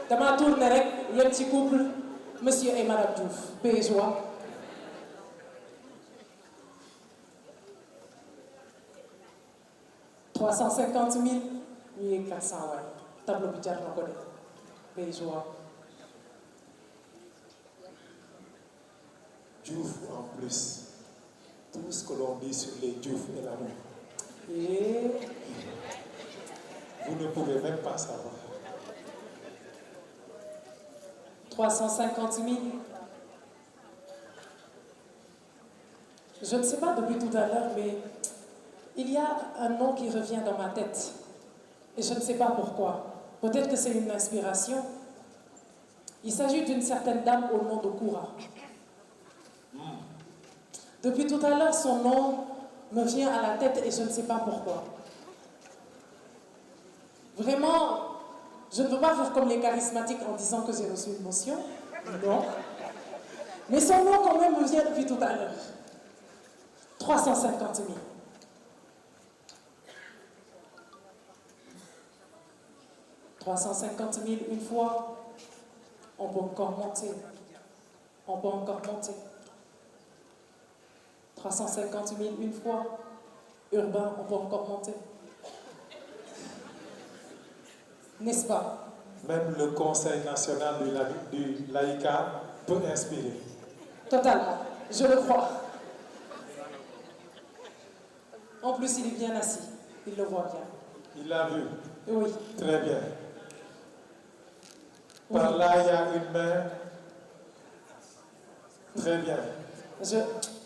dans ma tournée, il y a un petit couple, monsieur et madame Diouf, paix et joie. « 350 000, 1400, ouais. Tableau budget, on connaît. Paix et joie. Diouf en plus. Tout ce que l'on dit sur les Diouf et l'amour. Et Vous ne pouvez même pas savoir. 350 000. Je ne sais pas depuis tout à l'heure, mais il y a un nom qui revient dans ma tête. Et je ne sais pas pourquoi. Peut-être que c'est une inspiration. Il s'agit d'une certaine dame au nom de Koura. Depuis tout à l'heure, son nom me vient à la tête et je ne sais pas pourquoi. Vraiment, je ne veux pas faire comme les charismatiques en disant que j'ai reçu une motion. Non. Mais son nom quand même me vient depuis tout à l'heure. 350 000. « 350 000 une fois, on peut encore monter. On peut encore monter. 350 000 une fois, urbain, on peut encore monter. N'est-ce pas? Même le Conseil national du laïcat peut inspirer. Totalement, je le crois. En plus, il est bien assis, il le voit bien. Il l'a vu. Oui. Très bien. Oui. Par là, il y a une main. Très bien.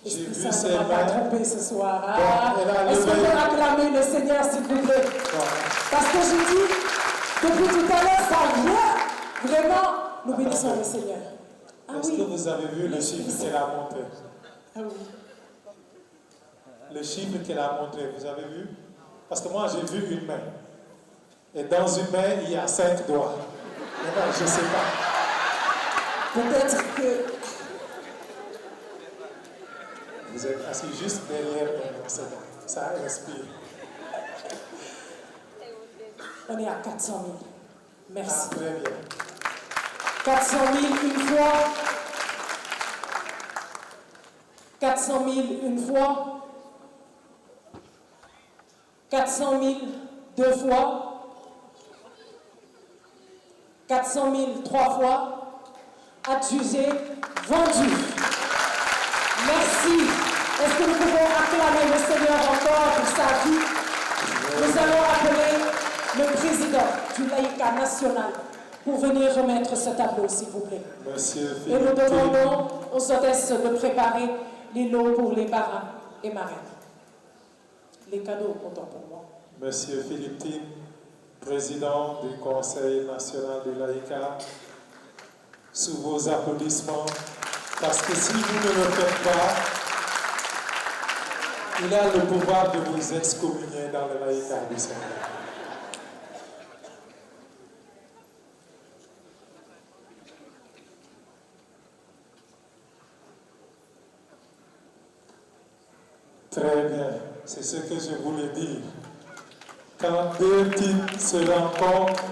J'ai vu ça ses ne m'a pas mains. trompé ce soir. Bon, elle a est-ce qu'on levé. peut acclamer le Seigneur, s'il vous plaît? Bon. Parce que je dis, depuis tout à l'heure, ça vient. Vraiment, nous bénissons le Seigneur. Ah Est-ce que oui. vous avez vu le chiffre qu'elle a montré? Ah oui. Le chiffre qu'elle a montré, vous avez vu? Parce que moi, j'ai vu une main. Et dans une main, il y a 5 doigts. Maintenant, je ne sais pas. Peut-être que Vous êtes assis juste derrière un enseignant. Ça inspire. on est à 400 000. Merci. Ah, très bien. 400 000 une fois. 400 000 une fois. 400 000 deux fois. 400 000 trois fois. Adjugé, vendu. Merci. Est-ce que nous pouvons acclamer le Seigneur encore pour sa vie? Nous allons appeler le président du laïcat national pour venir remettre ce tableau, s'il vous plaît. Monsieur Et nous Philippe. demandons aux hôtesses de préparer les lots pour les parrains et marraines. Les cadeaux, autant pour moi. Monsieur Philippe Tim, président du Conseil national du laïcat, sous vos applaudissements, parce que si vous ne le faites pas, il a le pouvoir de vous excommunier dans le laïcat du Seigneur. Très bien, c'est ce que je voulais dire. Quand deux types se rencontrent,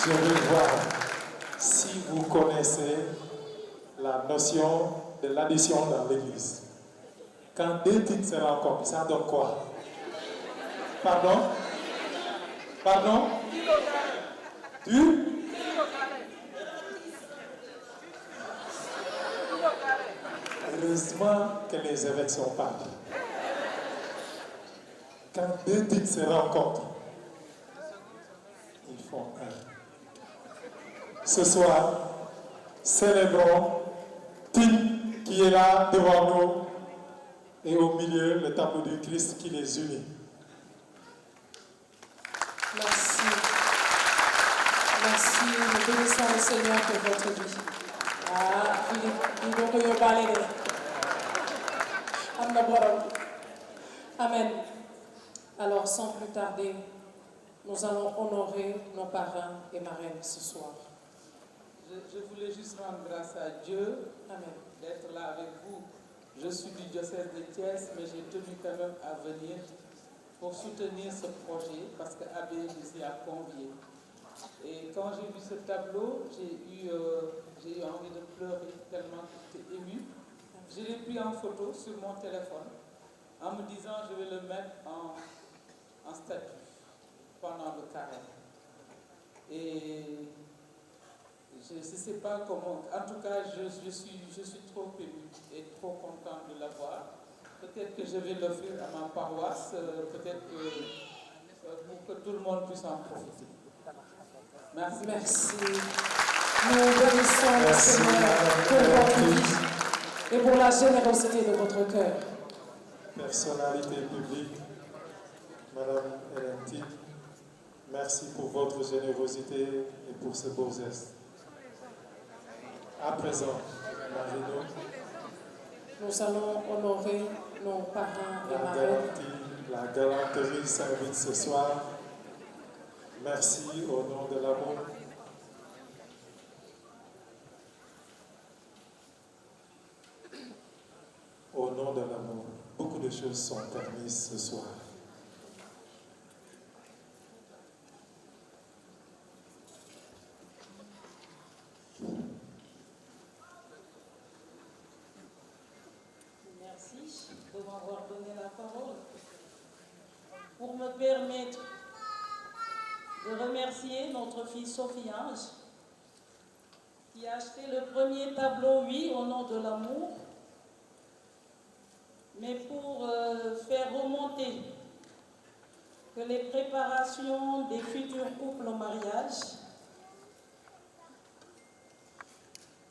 je veux voir si vous connaissez la notion de l'addition dans l'Église. Quand deux types se rencontrent, ça donne quoi? Pardon? Pardon? Du? Heureusement que les évêques sont partis. Quand deux types se rencontrent, ils font un. Ce soir, célébrons Tim qui est là devant nous et au milieu le tableau du Christ qui les unit. Merci. Merci, nous bénissons le Seigneur pour votre vie. Ah, Philippe, il faut que vous parlez de Amen. Alors, sans plus tarder, nous allons honorer nos parrains et marraines ce soir. Je voulais juste rendre grâce à Dieu d'être là avec vous. Je suis du diocèse de Thiès, mais j'ai tenu quand même à venir pour soutenir ce projet parce qu'Abbé nous y a conviés. Et quand j'ai vu ce tableau, j'ai eu envie de pleurer tellement j'étais émue. Je l'ai pris en photo sur mon téléphone en me disant je vais le mettre en statut pendant le carême. Et je ne sais pas comment. En tout cas, je suis trop émue et trop contente de l'avoir. Peut-être que je vais l'offrir à ma paroisse, peut-être pour que tout le monde puisse en profiter. Merci. Merci. Nous bénissons le Seigneur pour votre vie et pour la générosité de votre cœur. Personnalité publique, Madame Hélène, merci pour votre générosité et pour ce beau geste. À présent, Marino, nous allons honorer nos parrains et marraines. La galanterie s'invite ce soir. Merci au nom de l'amour. Au nom de l'amour, beaucoup de choses sont permises ce soir. Merci de m'avoir donné la parole pour me permettre de remercier notre fille Sophie Ange qui a acheté le premier tableau, oui, au nom de l'amour, mais pour faire remonter que les préparations des futurs couples au mariage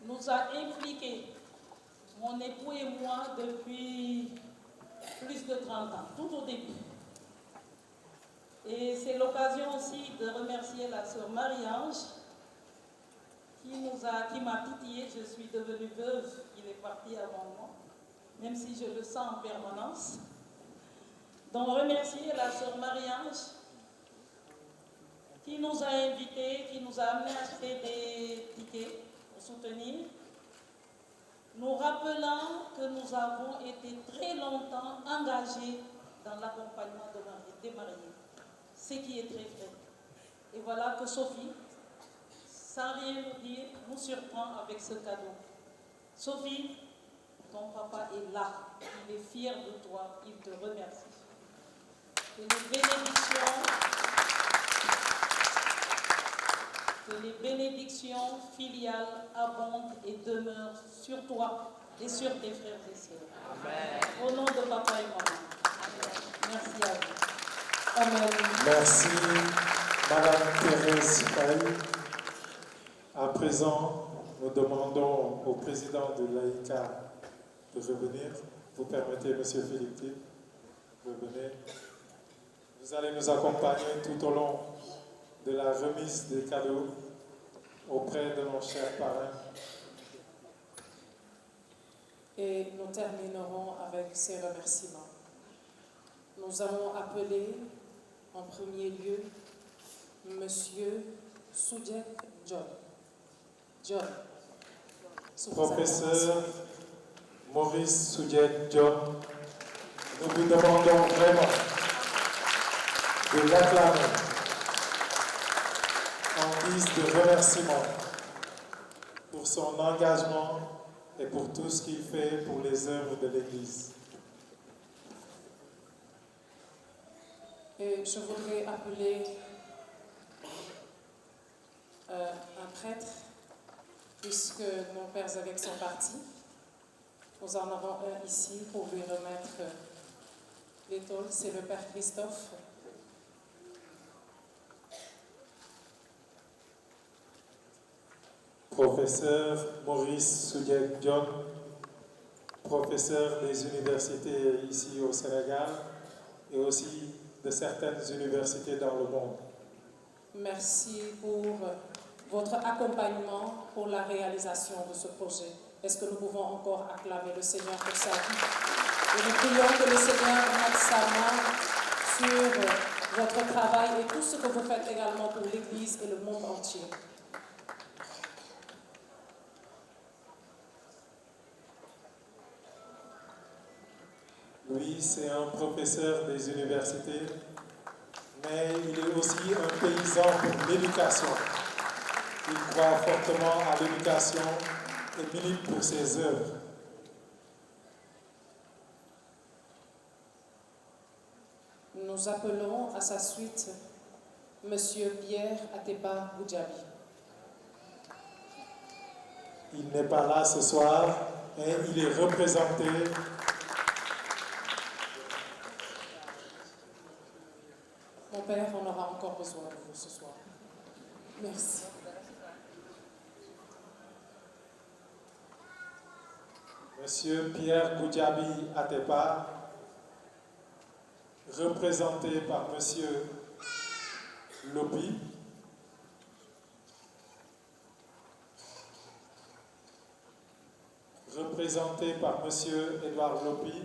nous a impliqués, mon époux et moi, depuis plus de 30 ans, tout au début. Et c'est l'occasion aussi de remercier la sœur Marie-Ange qui m'a titillée. Je suis devenue veuve, il est parti avant moi, même si je le sens en permanence. Donc remercier la sœur Marie-Ange qui nous a invités, qui nous a amenés à acheter des tickets pour soutenir, nous rappelant que nous avons été très longtemps engagés dans l'accompagnement des mariés, ce qui est très vrai. Et voilà que Sophie, sans rien nous dire, nous surprend avec ce cadeau. Sophie, ton papa est là, il est fier de toi, il te remercie. Que les bénédictions filiales abondent et demeurent sur toi et sur tes frères et sœurs. Amen. Au nom de papa et maman. Amen. Merci à vous. Amen. Merci, Madame Thérèse Faye. À présent, nous demandons au président de l'AICA de revenir. Vous permettez, Monsieur Philippe, revenez. Vous allez nous accompagner tout au long de la remise des cadeaux auprès de nos chers parrains. Et nous terminerons avec ces remerciements. Nous allons appeler en premier lieu Monsieur Soudjek John. John. Professeur Maurice Soudjek John, nous vous demandons vraiment de l'acclamer en guise de remerciement pour son engagement et pour tout ce qu'il fait pour les œuvres de l'Église. Et je voudrais appeler un prêtre, puisque nos pères avec sont partis. Nous en avons un ici pour lui remettre l'étole, c'est le Père Christophe. Professeur Maurice Soudjek John, professeur des universités ici au Sénégal et aussi de certaines universités dans le monde. Merci pour votre accompagnement pour la réalisation de ce projet. Est-ce que nous pouvons encore acclamer le Seigneur pour sa vie? Et nous prions que le Seigneur mette sa main sur votre travail et tout ce que vous faites également pour l'Église et le monde entier. Lui, c'est un professeur des universités, mais il est aussi un paysan pour l'éducation. Il croit fortement à l'éducation et milite pour ses œuvres. Nous appelons à sa suite M. Pierre Atepa Goudiaby. Il n'est pas là ce soir, mais il est représenté. Mon Père, on aura encore besoin de vous ce soir. Merci. Monsieur Pierre Goudiaby Atepa, représenté par Monsieur Lopi, représenté par Monsieur Edouard Lopi.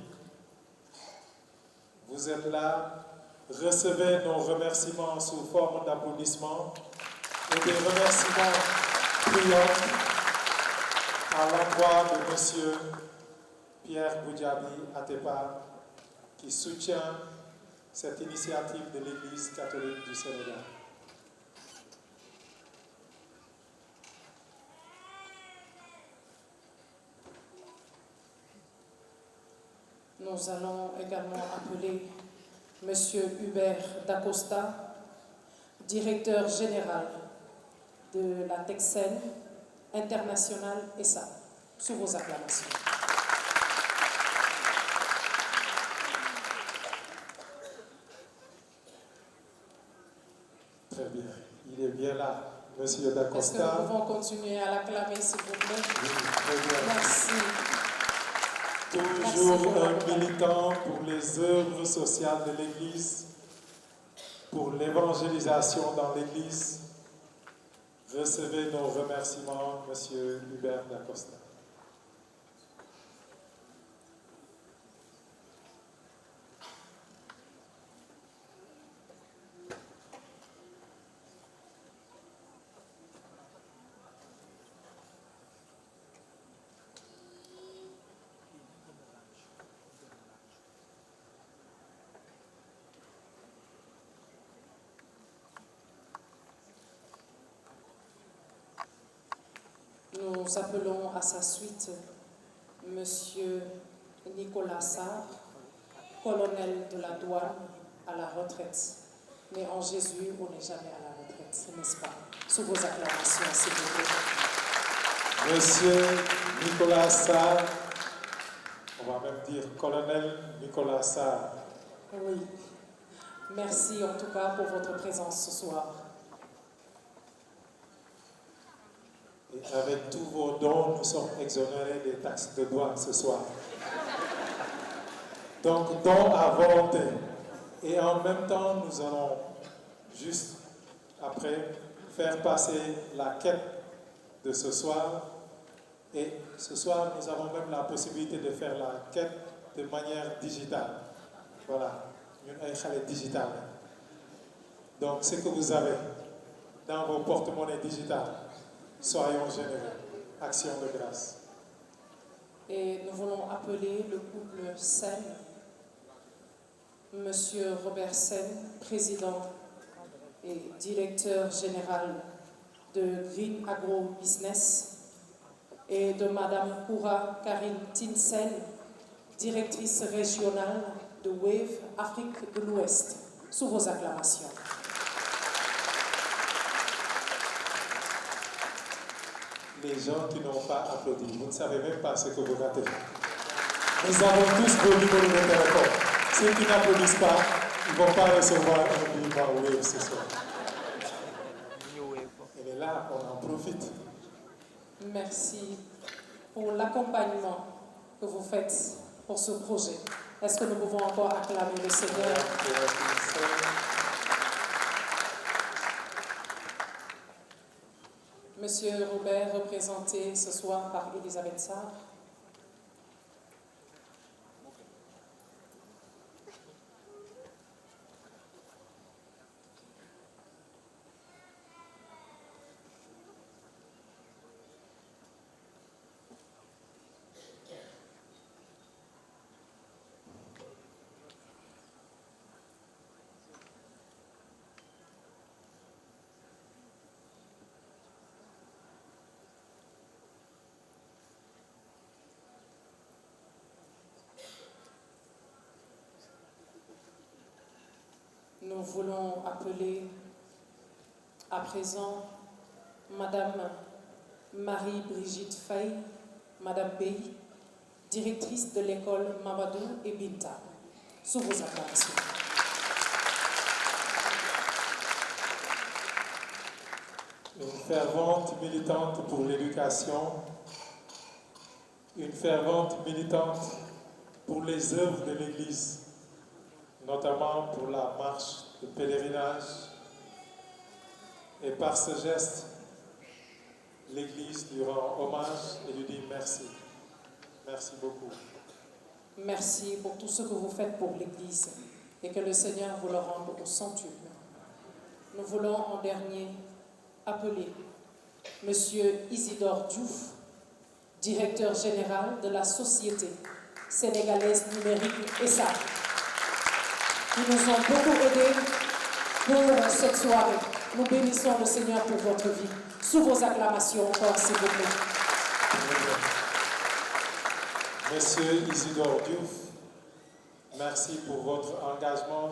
Vous êtes là. Recevez nos remerciements sous forme d'applaudissements et des remerciements brillants à l'endroit de Monsieur Pierre Goudiaby Atepa qui soutient cette initiative de l'Église catholique du Sénégal. Nous allons également appeler M. Hubert Dacosta, directeur général de la Texen International SA, sous vos acclamations. Très bien. Il est bien là, M. Dacosta. Est-ce que nous pouvons continuer à l'acclamer, s'il vous plaît? Oui, très bien. Merci. Toujours un militant pour les œuvres sociales de l'Église, pour l'évangélisation dans l'Église. Recevez nos remerciements, M. Hubert Dacosta. Nous appelons à sa suite M. Nicolas Sarr, colonel de la douane à la retraite. Mais en Jésus, on n'est jamais à la retraite, n'est-ce pas? Sous vos acclamations, s'il vous plaît. Monsieur Nicolas Sarr, on va même dire colonel Nicolas Sarr. Oui. Merci en tout cas pour votre présence ce soir. Et avec tous vos dons, nous sommes exonérés des taxes de douane ce soir. Donc, dons à volonté. Et en même temps, nous allons juste après faire passer la quête de ce soir. Et ce soir, nous avons même la possibilité de faire la quête de manière digitale. Voilà, une échelle digitale. Donc, ce que vous avez dans vos porte-monnaies digitales, soyons généreux. Action de grâce. Et nous voulons appeler le couple Sen, Monsieur Robert Sen, président et directeur général de Green Agro Business, et de Madame Koura Karine Tinsen, directrice régionale de Wave Afrique de l'Ouest, sous vos acclamations. Les gens qui n'ont pas applaudi, vous ne savez même pas ce que vous ratez. Nous avons tous vos numéros de téléphone. Ceux qui n'applaudissent pas, ils ne vont pas recevoir un billet Wave ce soir. Et là, on en profite. Merci pour l'accompagnement que vous faites pour ce projet. Est-ce que nous pouvons encore acclamer le Seigneur? Monsieur Robert, représenté ce soir par Elisabeth Sarr. Nous voulons appeler à présent Madame Marie-Brigitte Faye, Madame Bey, directrice de l'école Mamadou et Binta. Sous vos acclamations. Une fervente militante pour l'éducation, une fervente militante pour les œuvres de l'Église, notamment pour la marche de pèlerinage. Et par ce geste, l'Église lui rend hommage et lui dit merci. Merci beaucoup. Merci pour tout ce que vous faites pour l'Église et que le Seigneur vous le rende au centuple. Nous voulons en dernier appeler Monsieur Isidore Diouf, directeur général de la Société sénégalaise numérique ESA. Ils nous ont beaucoup aidés pour cette soirée. Nous bénissons le Seigneur pour votre vie. Sous vos acclamations encore, s'il vous plaît. Monsieur Isidore Diouf, merci pour votre engagement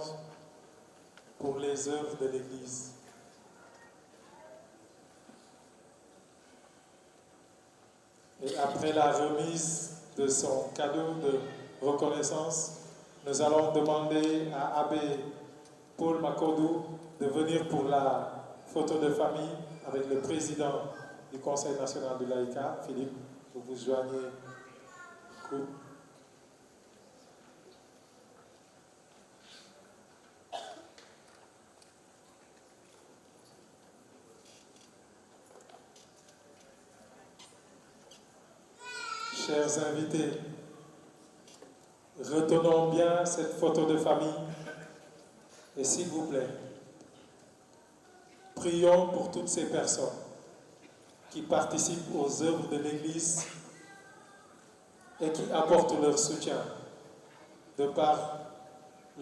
pour les œuvres de l'Église. Et après la remise de son cadeau de reconnaissance, nous allons demander à Abbé Paul Makodou de venir pour la photo de famille avec le président du Conseil national de l'AICA, Philippe, vous vous joignez. Cool. Chers invités, retenons bien cette photo de famille et s'il vous plaît, prions pour toutes ces personnes qui participent aux œuvres de l'Église et qui apportent leur soutien de par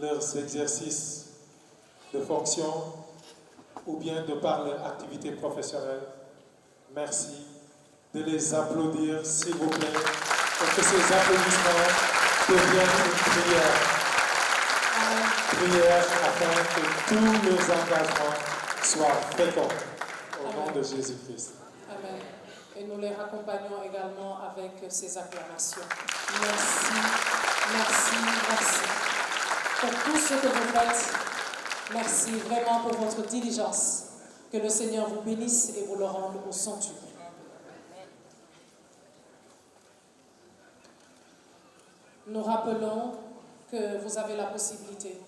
leurs exercices de fonction ou bien de par leur activité professionnelle. Merci de les applaudir, s'il vous plaît, et que ces applaudissements deviennent une prière. Prière afin que tous nos engagements soient féconds au nom de Jésus-Christ. Amen. Et nous les raccompagnons également avec ces acclamations. Merci, merci, merci pour tout ce que vous faites. Merci vraiment pour votre diligence. Que le Seigneur vous bénisse et vous le rende au centuple. Nous rappelons que vous avez la possibilité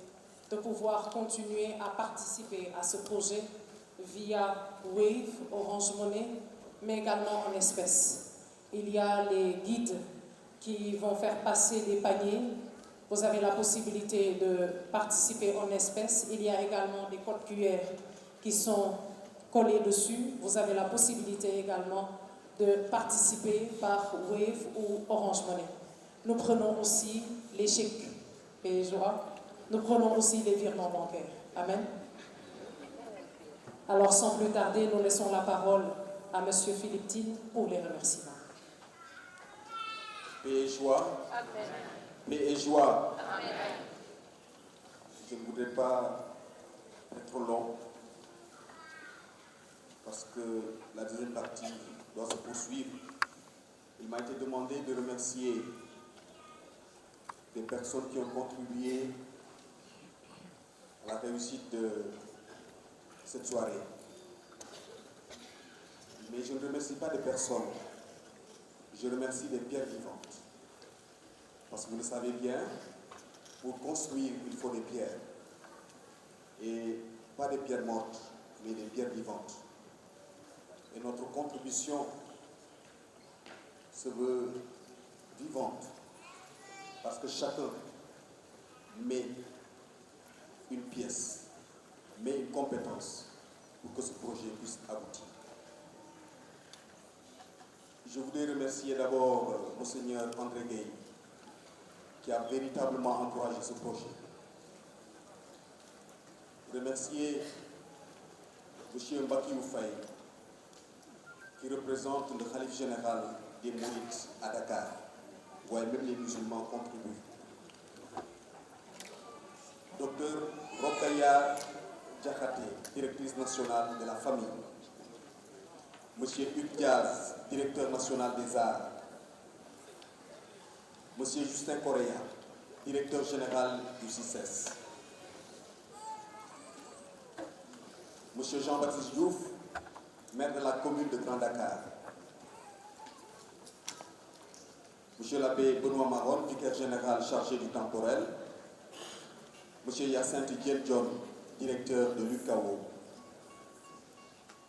de pouvoir continuer à participer à ce projet via Wave, Orange Money, mais également en espèces. Il y a les guides qui vont faire passer des paniers. Vous avez la possibilité de participer en espèces. Il y a également des codes QR qui sont collés dessus. Vous avez la possibilité également de participer par Wave ou Orange Money. Nous prenons aussi les chèques et joie. Nous prenons aussi les virements bancaires. Amen. Alors, sans plus tarder, nous laissons la parole à M. Philippe Tine pour les remerciements. Paix et joie. Amen. Paix et joie. Amen. Je ne voudrais pas être long parce que la deuxième partie doit se poursuivre. Il m'a été demandé de remercier des personnes qui ont contribué à la réussite de cette soirée. Mais je ne remercie pas des personnes, je remercie des pierres vivantes. Parce que vous le savez bien, pour construire, il faut des pierres. Et pas des pierres mortes, mais des pierres vivantes. et notre contribution se veut vivante parce que chacun met une pièce, met une compétence pour que ce projet puisse aboutir. Je voudrais remercier d'abord Monseigneur André Gueye qui a véritablement encouragé ce projet. Remercier M. Mbaki Faye qui représente le Khalif général des Mourides à Dakar, où même les musulmans contribuent. Docteur Rokaya Diakhaté, directrice nationale de la famille. Monsieur Hugues Diaz, directeur national des arts. Monsieur Justin Correa, directeur général du CICES. Monsieur Jean-Baptiste Diouf, maire de la commune de Grand Dakar. Monsieur l'abbé Benoît Maron, vicaire général chargé du temporel. Monsieur Yacinthe Diène John, directeur de l'UCAO.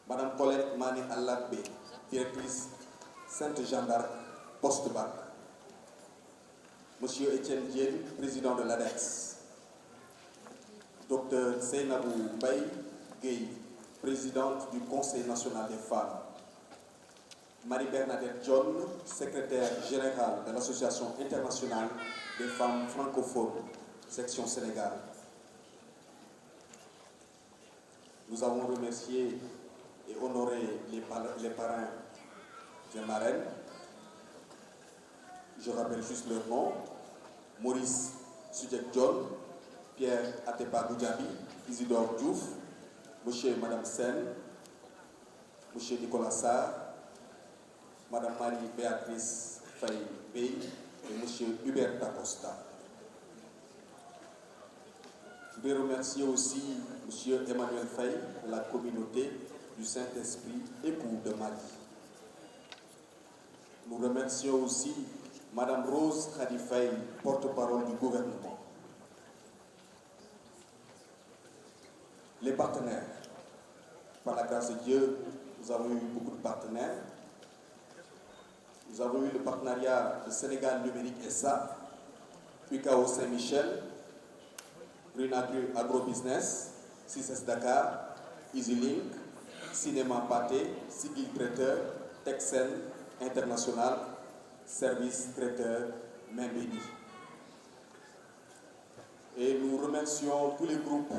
Madame Colette Mané Allabé, directrice Sainte-Jeanne d'Arc, post-bac. Monsieur Étienne Diène, président de l'ADEX. Docteur Seynabou Mbaye Gueye, présidente du Conseil national des femmes. Marie-Bernadette John, secrétaire générale de l'Association internationale des femmes francophones, section Sénégal. Nous avons remercié et honoré les parrains et marraines. Je rappelle juste leur nom: Maurice Sudjek John, Pierre Atepa Goudjabi, Isidore Diouf, Monsieur et Madame Sen, Monsieur Nicolas Sarr, Madame Marie-Béatrice Faye-Bey et Monsieur Hubert Dacosta. Je voudrais remercier aussi Monsieur Emmanuel Faye de la communauté du Saint-Esprit, époux de Mali. Nous remercions aussi Madame Rose Khadi Faye, porte-parole du gouvernement. Les partenaires. Par la grâce de Dieu, nous avons eu beaucoup de partenaires. Nous avons eu le partenariat de Sénégal Numérique SA, UCAO Saint-Michel, Green Agro-Business, CICES Dakar, EasyLink, Cinéma Pâté, Sigil Traiteur, Texen International, Service Traiteur Membédi. Et nous remercions tous les groupes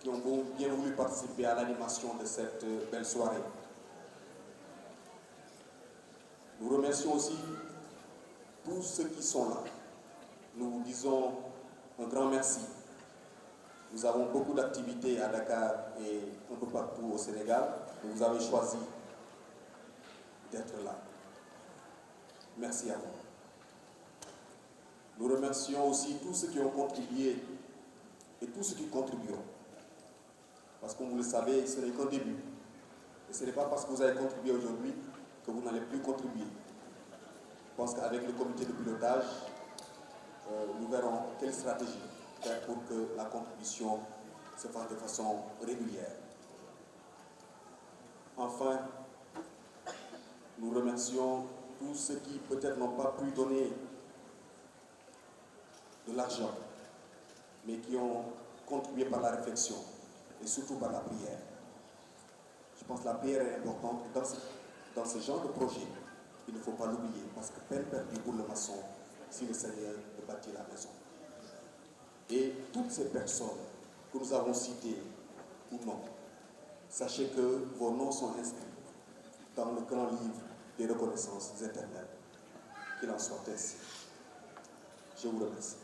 qui ont bien voulu participer à l'animation de cette belle soirée. Nous remercions aussi tous ceux qui sont là. Nous vous disons un grand merci. Nous avons beaucoup d'activités à Dakar et un peu partout au Sénégal. Vous avez choisi d'être là. Merci à vous. Nous remercions aussi tous ceux qui ont contribué et tous ceux qui contribueront. Parce que comme vous le savez, ce n'est qu'un début. Et ce n'est pas parce que vous avez contribué aujourd'hui que vous n'allez plus contribuer. Je pense qu'avec le comité de pilotage, nous verrons quelle stratégie faire pour que la contribution se fasse de façon régulière. Enfin, nous remercions tous ceux qui peut-être n'ont pas pu donner de l'argent, mais qui ont contribué par la réflexion et surtout par la prière. Je pense que la prière est importante et dans ce genre de projet, il ne faut pas l'oublier parce que peine perdue pour le maçon si le Seigneur ne bâtit la maison. Et toutes ces personnes que nous avons citées ou non, sachez que vos noms sont inscrits dans le grand livre des reconnaissances éternelles. Qu'il en soit ainsi. Je vous remercie.